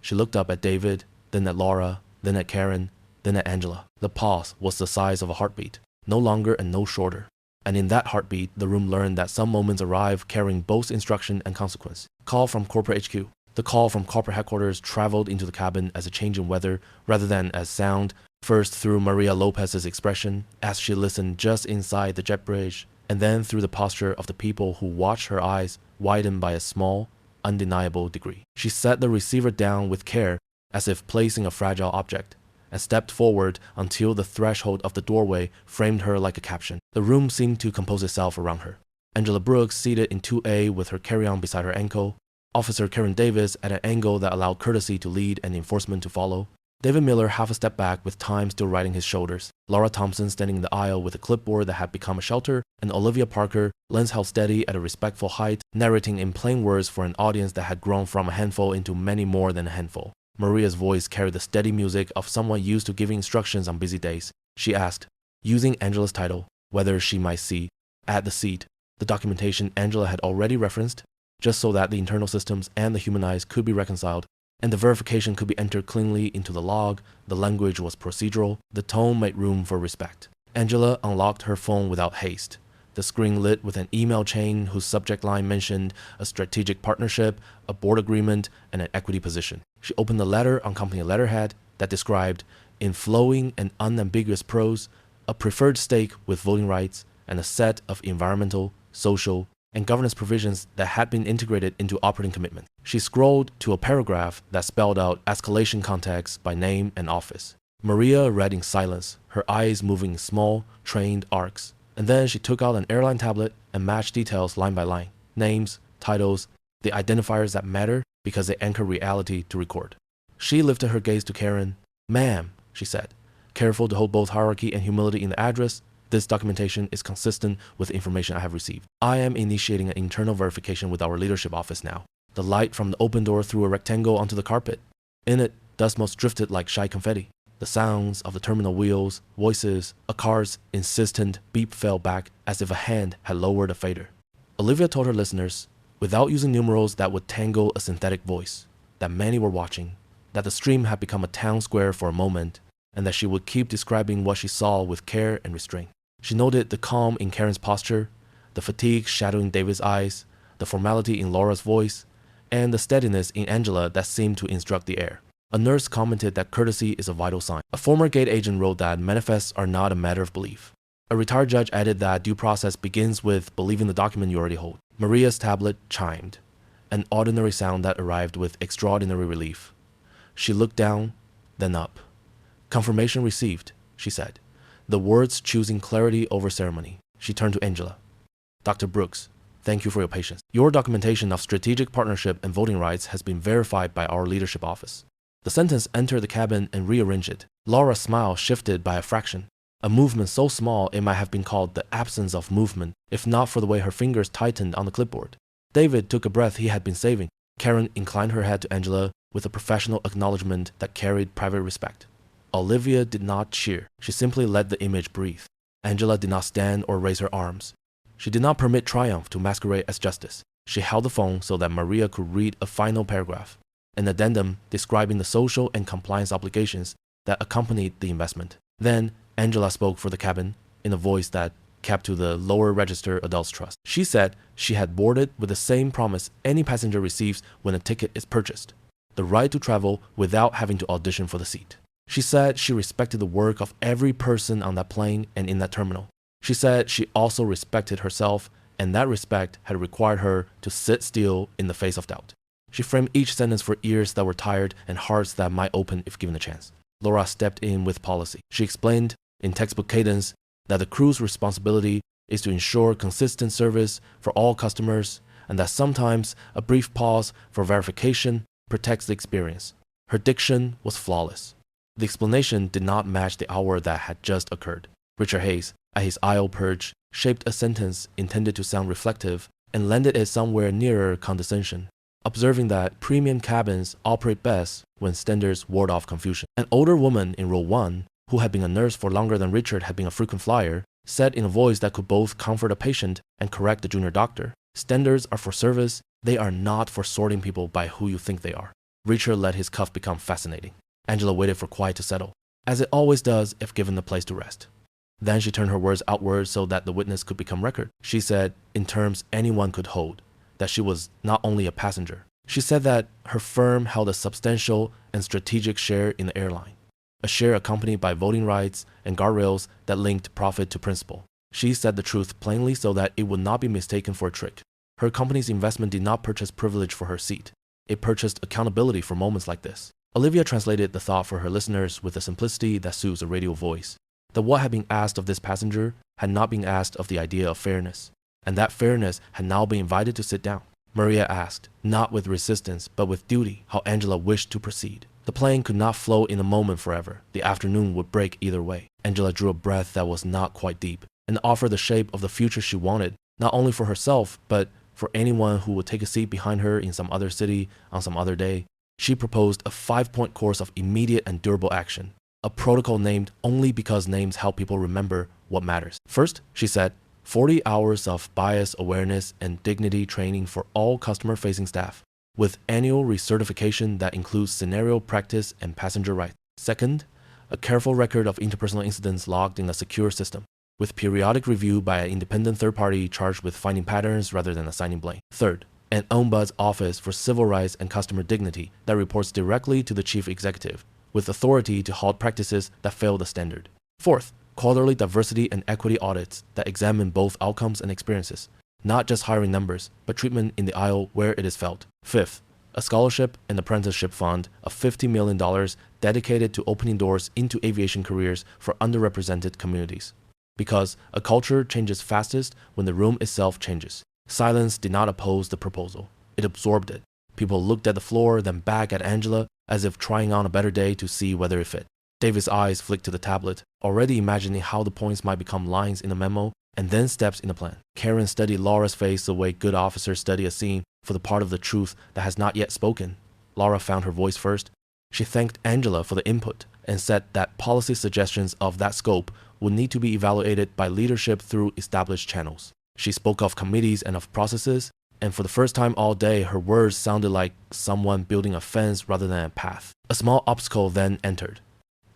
S1: She looked up at David, then at Laura, then at Karen, then at Angela. The pause was the size of a heartbeat, no longer and no shorter. And in that heartbeat, the room learned that some moments arrive carrying both instruction and consequence. Call from corporate HQ. The call from corporate headquarters traveled into the cabin as a change in weather rather than as sound, first through Maria Lopez's expression as she listened just inside the jet bridge, and then through the posture of the people who watched her eyes widen by a small, undeniable degree. She set the receiver down with care as if placing a fragile object, and stepped forward until the threshold of the doorway framed her like a caption. The room seemed to compose itself around her. Angela Brooks seated in 2A with her carry-on beside her ankle, Officer Karen Davis at an angle that allowed courtesy to lead and enforcement to follow, David Miller half a step back with time still riding his shoulders, Laura Thompson standing in the aisle with a clipboard that had become a shelter, and Olivia Parker, lens held steady at a respectful height, narrating in plain words for an audience that had grown from a handful into many more than a handful. Maria's voice carried the steady music of someone used to giving instructions on busy days. She asked, using Angela's title, whether she might see, at the seat, the documentation Angela had already referenced, just so that the internal systems and the human eyes could be reconciled, and the verification could be entered cleanly into the log. The language was procedural. The tone made room for respect. Angela unlocked her phone without haste. The screen lit with an email chain whose subject line mentioned a strategic partnership, a board agreement, and an equity position. She opened the letter on company letterhead that described, in flowing and unambiguous prose, a preferred stake with voting rights and a set of environmental, social, and governance provisions that had been integrated into operating commitment. She scrolled to a paragraph that spelled out escalation contacts by name and office. Maria read in silence, her eyes moving in small, trained arcs. And then she took out an airline tablet and matched details line by line. Names, titles, the identifiers that matter because they anchor reality to record. She lifted her gaze to Karen. Ma'am, she said, careful to hold both hierarchy and humility in the address, this documentation is consistent with the information I have received. I am initiating an internal verification with our leadership office now. The light from the open door threw a rectangle onto the carpet. In it, Dust motes drifted like shy confetti. The sounds of the terminal wheels, voices, a car's insistent beep fell back as if a hand had lowered a fader. Olivia told her listeners, without using numerals that would tangle a synthetic voice, that many were watching, that the stream had become a town square for a moment, and that she would keep describing what she saw with care and restraint. She noted the calm in Karen's posture, the fatigue shadowing David's eyes, the formality in Laura's voice, and the steadiness in Angela that seemed to instruct the air. A nurse commented that courtesy is a vital sign. A former gate agent wrote that manifests are not a matter of belief. A retired judge added that due process begins with believing the document you already hold. Maria's tablet chimed, an ordinary sound that arrived with extraordinary relief. She looked down, then up. Confirmation received, she said, the words choosing clarity over ceremony. She turned to Angela. Dr. Brooks, thank you for your patience. Your documentation of strategic partnership and voting rights has been verified by our leadership office. The sentence entered the cabin and rearranged it. Laura's smile shifted by a fraction, a movement so small it might have been called the absence of movement, if not for the way her fingers tightened on the clipboard. David took a breath he had been saving. Karen inclined her head to Angela with a professional acknowledgement that carried private respect. Olivia did not cheer. She simply let the image breathe. Angela did not stand or raise her arms. She did not permit triumph to masquerade as justice. She held the phone so that Maria could read a final paragraph, an addendum describing the social and compliance obligations that accompanied the investment. Then, Angela spoke for the cabin in a voice that kept to the lower register adults trust. She said she had boarded with the same promise any passenger receives when a ticket is purchased: the right to travel without having to audition for the seat. She said she respected the work of every person on that plane and in that terminal. She said she also respected herself, and that respect had required her to sit still in the face of doubt. She framed each sentence for ears that were tired and hearts that might open if given a chance. Laura stepped in with policy. She explained, in textbook cadence, that the crew's responsibility is to ensure consistent service for all customers, and that sometimes a brief pause for verification protects the experience. Her diction was flawless. The explanation did not match the hour that had just occurred. Richard Hayes, at his aisle perch, shaped a sentence intended to sound reflective and landed it somewhere nearer condescension, observing that premium cabins operate best when standards ward off confusion. An older woman in row 1, who had been a nurse for longer than Richard had been a frequent flyer, said in a voice that could both comfort a patient and correct the junior doctor, "Standards are for service, they are not for sorting people by who you think they are." Richard let his cough become fascinating. Angela waited for quiet to settle, as it always does if given the place to rest. Then she turned her words outward so that the witness could become record. She said, in terms anyone could hold, that she was not only a passenger. She said that her firm held a substantial and strategic share in the airline, a share accompanied by voting rights and guardrails that linked profit to principle. She said the truth plainly so that it would not be mistaken for a trick. Her company's investment did not purchase privilege for her seat. It purchased accountability for moments like this. Olivia translated the thought for her listeners with the simplicity that suits a radio voice. That what had been asked of this passenger had not been asked of the idea of fairness, and that fairness had now been invited to sit down. Maria asked, not with resistance, but with duty, how Angela wished to proceed. The plane could not float in a moment forever. The afternoon would break either way. Angela drew a breath that was not quite deep, and offered the shape of the future she wanted, not only for herself, but for anyone who would take a seat behind her in some other city on some other day. She proposed a 5-point course of immediate and durable action, a protocol named only because names help people remember what matters. First, she said, 40 hours of bias awareness and dignity training for all customer-facing staff, with annual recertification that includes scenario practice and passenger rights. Second, a careful record of interpersonal incidents logged in a secure system, with periodic review by an independent third party charged with finding patterns rather than assigning blame. Third, an Ombuds Office for Civil Rights and Customer Dignity that reports directly to the chief executive, with authority to halt practices that fail the standard. Fourth, quarterly diversity and equity audits that examine both outcomes and experiences, not just hiring numbers, but treatment in the aisle where it is felt. Fifth, a scholarship and apprenticeship fund of $50 million dedicated to opening doors into aviation careers for underrepresented communities. Because a culture changes fastest when the room itself changes. Silence did not oppose the proposal. It absorbed it. People looked at the floor, then back at Angela, as if trying on a better day to see whether it fit. David's eyes flicked to the tablet, already imagining how the points might become lines in a memo, and then steps in a plan. Karen studied Laura's face the way good officers study a scene for the part of the truth that has not yet spoken. Laura found her voice first. She thanked Angela for the input and said that policy suggestions of that scope would need to be evaluated by leadership through established channels. She spoke of committees and of processes, and for the first time all day, her words sounded like someone building a fence rather than a path. A small obstacle then entered,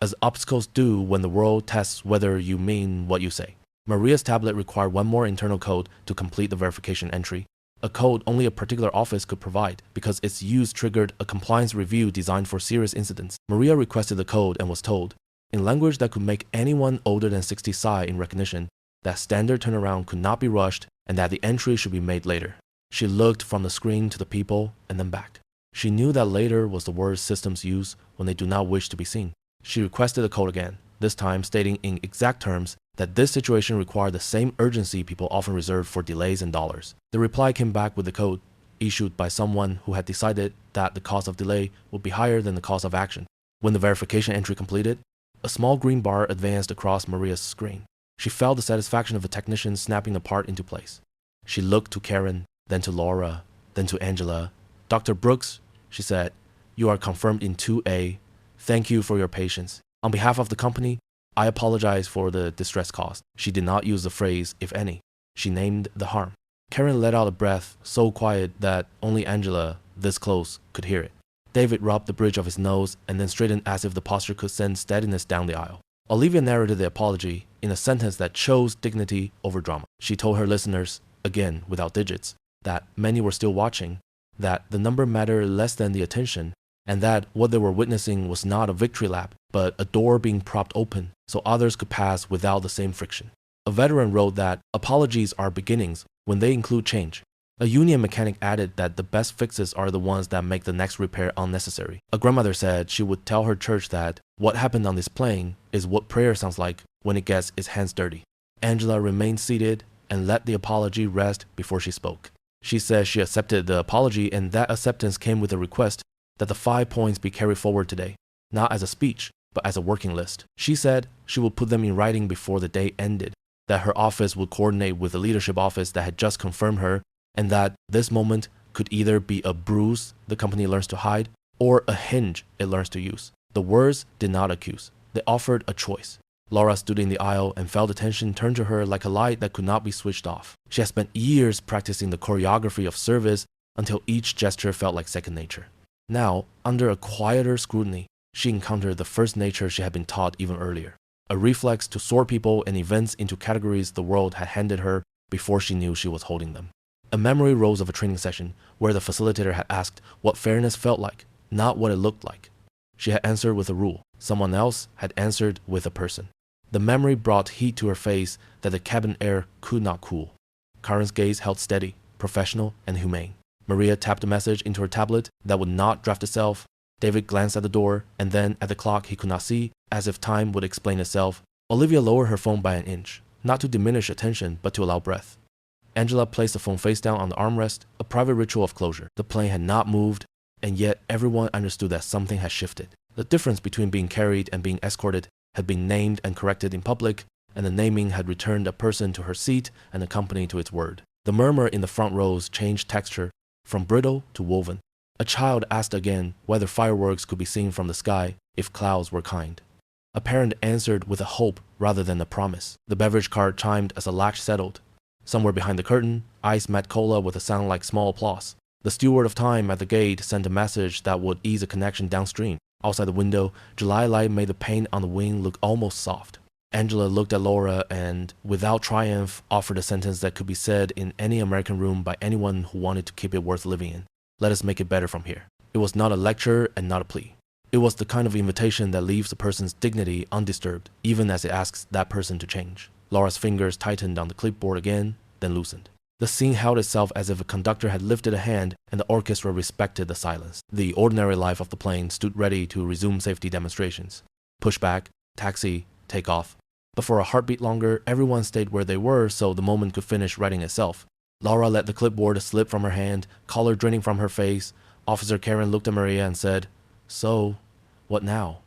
S1: as obstacles do when the world tests whether you mean what you say. Maria's tablet required one more internal code to complete the verification entry, a code only a particular office could provide because its use triggered a compliance review designed for serious incidents. Maria requested the code and was told, in language that could make anyone older than 60 sigh in recognition, that standard turnaround could not be rushed and that the entry should be made later. She looked from the screen to the people and then back. She knew that later was the word systems use when they do not wish to be seen. She requested the code again, this time stating in exact terms that this situation required the same urgency people often reserve for delays and dollars. The reply came back with the code, issued by someone who had decided that the cost of delay would be higher than the cost of action. When the verification entry completed, a small green bar advanced across Maria's screen. She felt the satisfaction of a technician snapping the part into place. She looked to Karen, then to Laura, then to Angela. Dr. Brooks, she said, you are confirmed in 2A. Thank you for your patience. On behalf of the company, I apologize for the distress caused. She did not use the phrase, if any. She named the harm. Karen let out a breath so quiet that only Angela, this close, could hear it. David rubbed the bridge of his nose and then straightened as if the posture could send steadiness down the aisle. Olivia narrated the apology in a sentence that chose dignity over drama. She told her listeners, again without digits, that many were still watching, that the number mattered less than the attention, and that what they were witnessing was not a victory lap, but a door being propped open so others could pass without the same friction. A veteran wrote that apologies are beginnings when they include change. A union mechanic added that the best fixes are the ones that make the next repair unnecessary. A grandmother said she would tell her church that what happened on this plane is what prayer sounds like when it gets its hands dirty. Angela remained seated and let the apology rest before she spoke. She said she accepted the apology, and that acceptance came with a request that the 5 points be carried forward today, not as a speech, but as a working list. She said she would put them in writing before the day ended, that her office would coordinate with the leadership office that had just confirmed her, and that this moment could either be a bruise the company learns to hide or a hinge it learns to use. The words did not accuse. They offered a choice. Laura stood in the aisle and felt the tension turn to her like a light that could not be switched off. She had spent years practicing the choreography of service until each gesture felt like second nature. Now, under a quieter scrutiny, she encountered the first nature she had been taught even earlier, a reflex to sort people and events into categories the world had handed her before she knew she was holding them. A memory rose of a training session where the facilitator had asked what fairness felt like, not what it looked like. She had answered with a rule. Someone else had answered with a person. The memory brought heat to her face that the cabin air could not cool. Karen's gaze held steady, professional, and humane. Maria tapped a message into her tablet that would not draft itself. David glanced at the door and then at the clock he could not see, as if time would explain itself. Olivia lowered her phone by an inch, not to diminish attention, but to allow breath. Angela placed the phone face down on the armrest, a private ritual of closure. The plane had not moved, and yet everyone understood that something had shifted. The difference between being carried and being escorted had been named and corrected in public, and the naming had returned a person to her seat and a company to its word. The murmur in the front rows changed texture from brittle to woven. A child asked again whether fireworks could be seen from the sky if clouds were kind. A parent answered with a hope rather than a promise. The beverage cart chimed as a latch settled. Somewhere behind the curtain, ice met cola with a sound like small applause. The steward of time at the gate sent a message that would ease a connection downstream. Outside the window, July light made the paint on the wing look almost soft. Angela looked at Laura and, without triumph, offered a sentence that could be said in any American room by anyone who wanted to keep it worth living in. Let us make it better from here. It was not a lecture and not a plea. It was the kind of invitation that leaves a person's dignity undisturbed, even as it asks that person to change. Laura's fingers tightened on the clipboard again, then loosened. The scene held itself as if a conductor had lifted a hand and the orchestra respected the silence. The ordinary life of the plane stood ready to resume safety demonstrations. Pushback, taxi, take off. But for a heartbeat longer, everyone stayed where they were so the moment could finish writing itself. Laura let the clipboard slip from her hand, color draining from her face. Officer Karen looked at Maria and said, "So, what now?"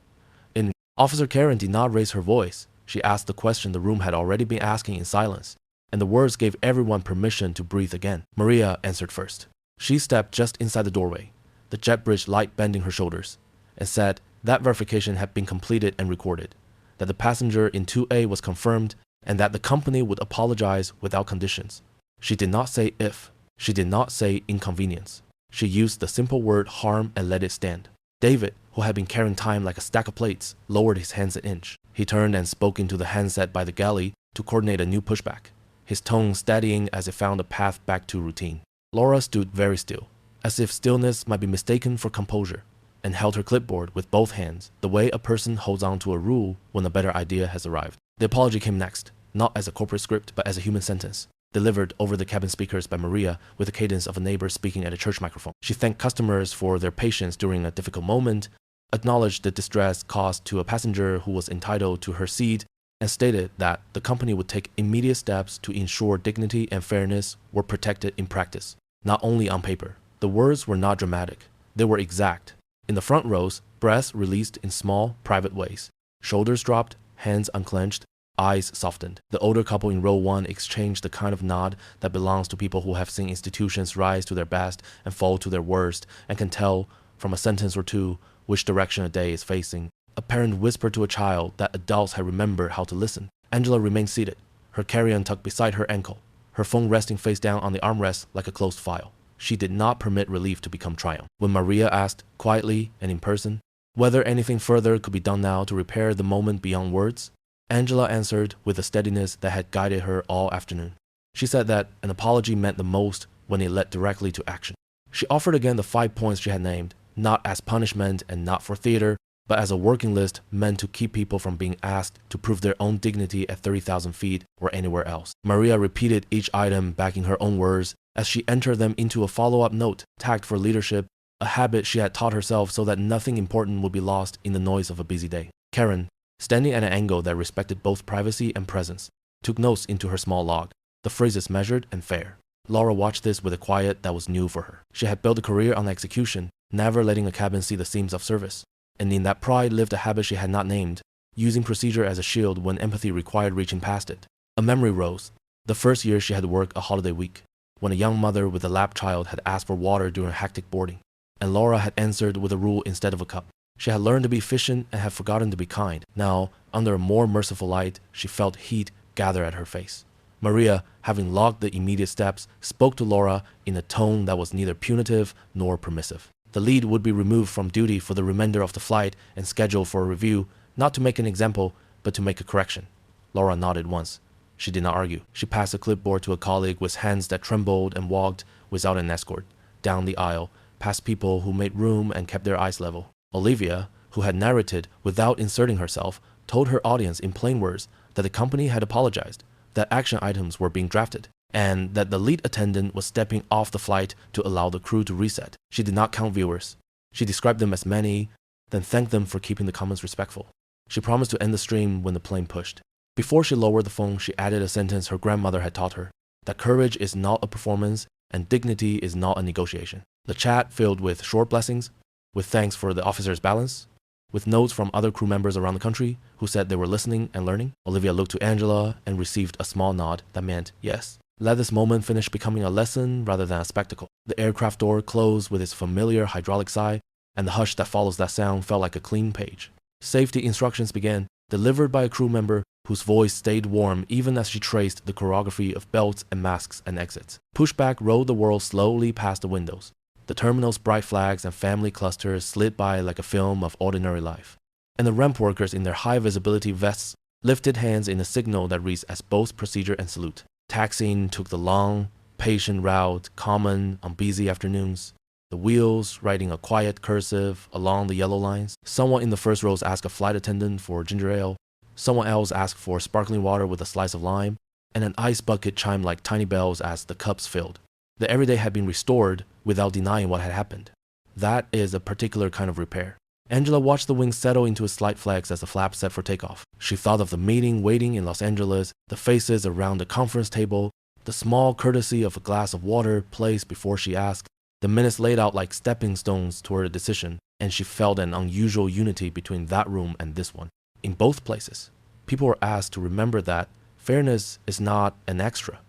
S1: Officer Karen did not raise her voice. She asked the question the room had already been asking in silence, and the words gave everyone permission to breathe again. Maria answered first. She stepped just inside the doorway, the jet bridge light bending her shoulders. and said that verification had been completed and recorded, that the passenger in 2A was confirmed, and that the company would apologize without conditions. She did not say if. She did not say inconvenience. She used the simple word harm and let it stand. David, who had been carrying time like a stack of plates, lowered his hands an inch. He turned and spoke into the handset by the galley to coordinate a new pushback, his tone steadying as it found a path back to routine. Laura stood very still, as if stillness might be mistaken for composure, and held her clipboard with both hands, the way a person holds on to a rule when a better idea has arrived. The apology came next, not as a corporate script, but as a human sentence, delivered over the cabin speakers by Maria with the cadence of a neighbor speaking at a church microphone. She thanked customers for their patience during a difficult moment, acknowledged the distress caused to a passenger who was entitled to her seat, and stated that the company would take immediate steps to ensure dignity and fairness were protected in practice, not only on paper. The words were not dramatic. They were exact. In the front rows, breaths released in small, private ways. Shoulders dropped, hands unclenched, eyes softened. The older couple in row 1 exchanged the kind of nod that belongs to people who have seen institutions rise to their best and fall to their worst and can tell from a sentence or two which direction a day is facing. A parent whispered to a child that adults had remembered how to listen. Angela remained seated, her carry-on tucked beside her ankle, her phone resting face down on the armrest like a closed file. She did not permit relief to become triumph. When Maria asked, quietly and in person, whether anything further could be done now to repair the moment beyond words, Angela answered with the steadiness that had guided her all afternoon. She said that an apology meant the most when it led directly to action. She offered again the 5 points she had named, not as punishment and not for theater, but as a working list meant to keep people from being asked to prove their own dignity at 30,000 feet or anywhere else. Maria repeated each item backing her own words as she entered them into a follow-up note tagged for leadership, a habit she had taught herself so that nothing important would be lost in the noise of a busy day. Karen, standing at an angle that respected both privacy and presence, took notes into her small log, the phrases measured and fair. Laura watched this with a quiet that was new for her. She had built a career on execution, never letting a cabin see the seams of service. And in that pride lived a habit she had not named, using procedure as a shield when empathy required reaching past it. A memory rose, the first year she had worked a holiday week, when a young mother with a lap child had asked for water during hectic boarding, and Laura had answered with a rule instead of a cup. She had learned to be efficient and had forgotten to be kind. Now, under a more merciful light, she felt heat gather at her face. Maria, having logged the immediate steps, spoke to Laura in a tone that was neither punitive nor permissive. The lead would be removed from duty for the remainder of the flight and scheduled for a review, not to make an example, but to make a correction. Laura nodded once. She did not argue. She passed a clipboard to a colleague with hands that trembled and walked, without an escort, down the aisle, past people who made room and kept their eyes level. Olivia, who had narrated without inserting herself, told her audience in plain words that the company had apologized, that action items were being drafted, and that the lead attendant was stepping off the flight to allow the crew to reset. She did not count viewers. She described them as many, then thanked them for keeping the comments respectful. She promised to end the stream when the plane pushed. Before she lowered the phone, she added a sentence her grandmother had taught her, that courage is not a performance and dignity is not a negotiation. The chat filled with short blessings, with thanks for the officer's balance, with notes from other crew members around the country who said they were listening and learning. Olivia looked to Angela and received a small nod that meant yes. Let this moment finish becoming a lesson rather than a spectacle. The aircraft door closed with its familiar hydraulic sigh, and the hush that follows that sound felt like a clean page. Safety instructions began, delivered by a crew member whose voice stayed warm even as she traced the choreography of belts and masks and exits. Pushback rode the world slowly past the windows. The terminal's bright flags and family clusters slid by like a film of ordinary life. And the ramp workers in their high-visibility vests lifted hands in a signal that reads as both procedure and salute. Taxiing took the long, patient route common on busy afternoons, the wheels writing a quiet cursive along the yellow lines. Someone in the first rows asked a flight attendant for ginger ale, someone else asked for sparkling water with a slice of lime, and an ice bucket chimed like tiny bells as the cups filled. The everyday had been restored without denying what had happened. That is a particular kind of repair. Angela watched the wings settle into a slight flex as the flaps set for takeoff. She thought of the meeting waiting in Los Angeles, the faces around the conference table, the small courtesy of a glass of water placed before she asked, the minutes laid out like stepping stones toward a decision, and she felt an unusual unity between that room and this one. In both places, people were asked to remember that fairness is not an extra,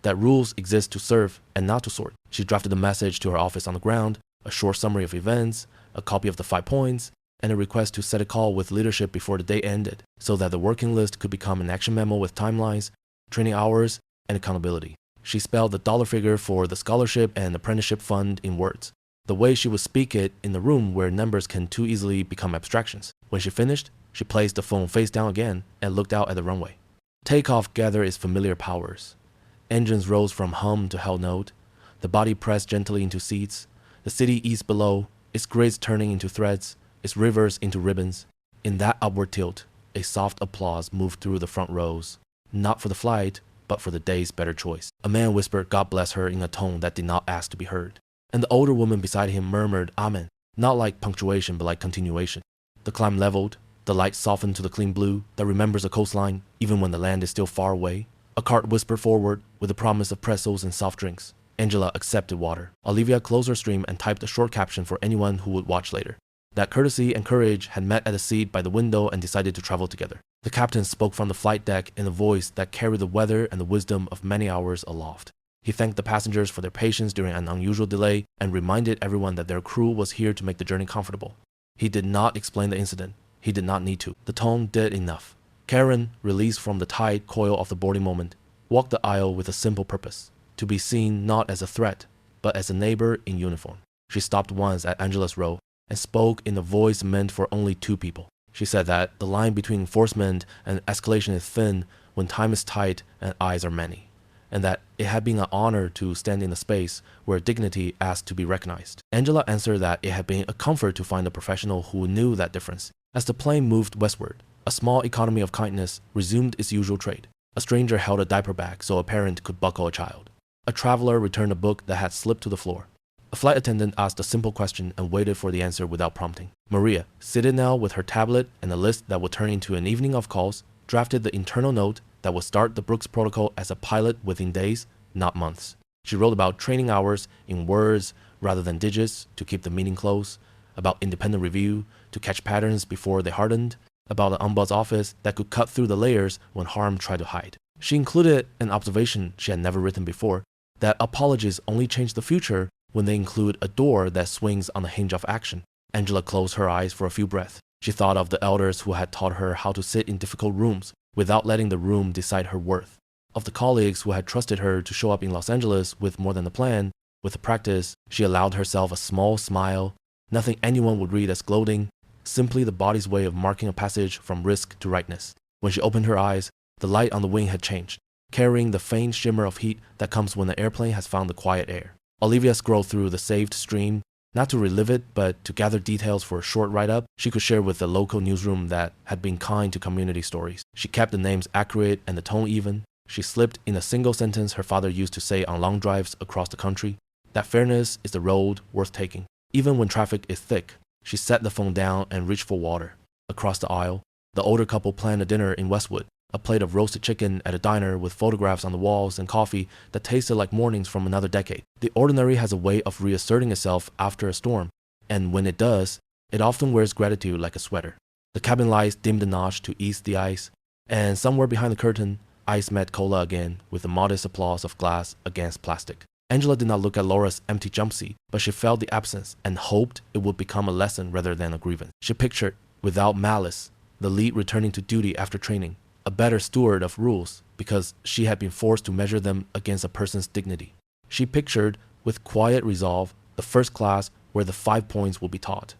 S1: that rules exist to serve and not to sort. She drafted a message to her office on the ground, a short summary of events, a copy of the 5 points, and a request to set a call with leadership before the day ended so that the working list could become an action memo with timelines, training hours, and accountability. She spelled the dollar figure for the scholarship and apprenticeship fund in words, the way she would speak it in the room where numbers can too easily become abstractions. When she finished, she placed the phone face down again and looked out at the runway. Takeoff gathered its familiar powers. Engines rose from hum to hell note. The body pressed gently into seats. The city eased below, its grids turning into threads, its rivers into ribbons. In that upward tilt, a soft applause moved through the front rows, not for the flight, but for the day's better choice. A man whispered God bless her in a tone that did not ask to be heard, and the older woman beside him murmured Amen, not like punctuation but like continuation. The climb leveled, the light softened to the clean blue that remembers a coastline even when the land is still far away. A cart whispered forward with the promise of pretzels and soft drinks. Angela accepted water. Olivia closed her stream and typed a short caption for anyone who would watch later. That courtesy and courage had met at a seat by the window and decided to travel together. The captain spoke from the flight deck in a voice that carried the weather and the wisdom of many hours aloft. He thanked the passengers for their patience during an unusual delay and reminded everyone that their crew was here to make the journey comfortable. He did not explain the incident. He did not need to. The tone did enough. Karen, released from the tight coil of the boarding moment, walked the aisle with a simple purpose: to be seen not as a threat, but as a neighbor in uniform. She stopped once at Angela's row and spoke in a voice meant for only two people. She said that the line between enforcement and escalation is thin when time is tight and eyes are many, and that it had been an honor to stand in a space where dignity asked to be recognized. Angela answered that it had been a comfort to find a professional who knew that difference. As the plane moved westward, a small economy of kindness resumed its usual trade. A stranger held a diaper bag so a parent could buckle a child. A traveler returned a book that had slipped to the floor. A flight attendant asked a simple question and waited for the answer without prompting. Maria, seated now with her tablet and a list that would turn into an evening of calls, drafted the internal note that would start the Brooks Protocol as a pilot within days, not months. She wrote about training hours in words rather than digits to keep the meaning close, about independent review to catch patterns before they hardened, about an ombuds's office that could cut through the layers when harm tried to hide. She included an observation she had never written before, that apologies only change the future when they include a door that swings on the hinge of action. Angela closed her eyes for a few breaths. She thought of the elders who had taught her how to sit in difficult rooms without letting the room decide her worth, of the colleagues who had trusted her to show up in Los Angeles with more than a plan. With the practice, she allowed herself a small smile, nothing anyone would read as gloating, simply the body's way of marking a passage from risk to rightness. When she opened her eyes, the light on the wing had changed, carrying the faint shimmer of heat that comes when the airplane has found the quiet air. Olivia scrolled through the saved stream, not to relive it, but to gather details for a short write-up she could share with the local newsroom that had been kind to community stories. She kept the names accurate and the tone even. She slipped in a single sentence her father used to say on long drives across the country, that fairness is the road worth taking, even when traffic is thick. She set the phone down and reached for water. Across the aisle, the older couple planned a dinner in Westwood, a plate of roasted chicken at a diner with photographs on the walls and coffee that tasted like mornings from another decade. The ordinary has a way of reasserting itself after a storm, and when it does, it often wears gratitude like a sweater. The cabin lights dimmed a notch to ease the ice, and somewhere behind the curtain, ice met cola again with a modest applause of glass against plastic. Angela did not look at Laura's empty jump seat, but she felt the absence and hoped it would become a lesson rather than a grievance. She pictured, without malice, the lead returning to duty after training, a better steward of rules because she had been forced to measure them against a person's dignity. She pictured, with quiet resolve, the first class where the 5 points would be taught.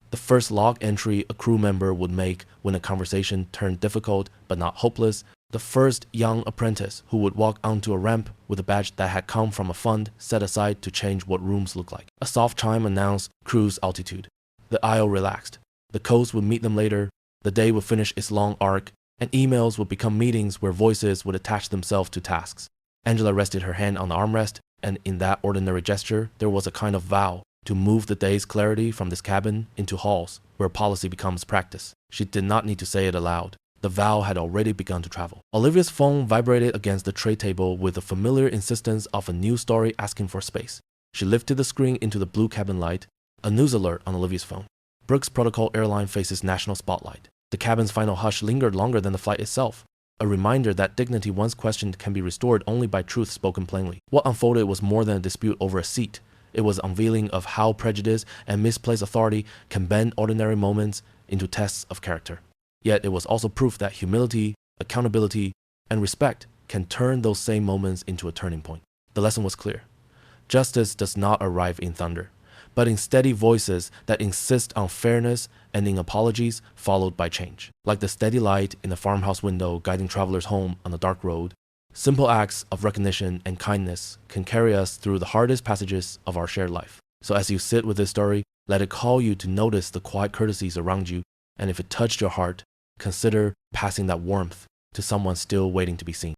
S1: The first log entry a crew member would make when a conversation turned difficult but not hopeless. The first young apprentice who would walk onto a ramp with a badge that had come from a fund set aside to change what rooms looked like. A soft chime announced cruise altitude. The aisle relaxed. The coast would meet them later. The day would finish its long arc, and emails would become meetings where voices would attach themselves to tasks. Angela rested her hand on the armrest, and in that ordinary gesture, there was a kind of vow to move the day's clarity from this cabin into halls where policy becomes practice. She did not need to say it aloud. The vow had already begun to travel. Olivia's phone vibrated against the tray table with the familiar insistence of a news story asking for space. She lifted the screen into the blue cabin light, a news alert on Olivia's phone. Brooks Protocol airline faces national spotlight. The cabin's final hush lingered longer than the flight itself, a reminder that dignity once questioned can be restored only by truth spoken plainly. What unfolded was more than a dispute over a seat. It was unveiling of how prejudice and misplaced authority can bend ordinary moments into tests of character. Yet it was also proof that humility, accountability, and respect can turn those same moments into a turning point. The lesson was clear. Justice does not arrive in thunder, but in steady voices that insist on fairness and in apologies followed by change. Like the steady light in a farmhouse window guiding travelers home on a dark road, simple acts of recognition and kindness can carry us through the hardest passages of our shared life. So as you sit with this story, let it call you to notice the quiet courtesies around you, and if it touched your heart, consider passing that warmth to someone still waiting to be seen.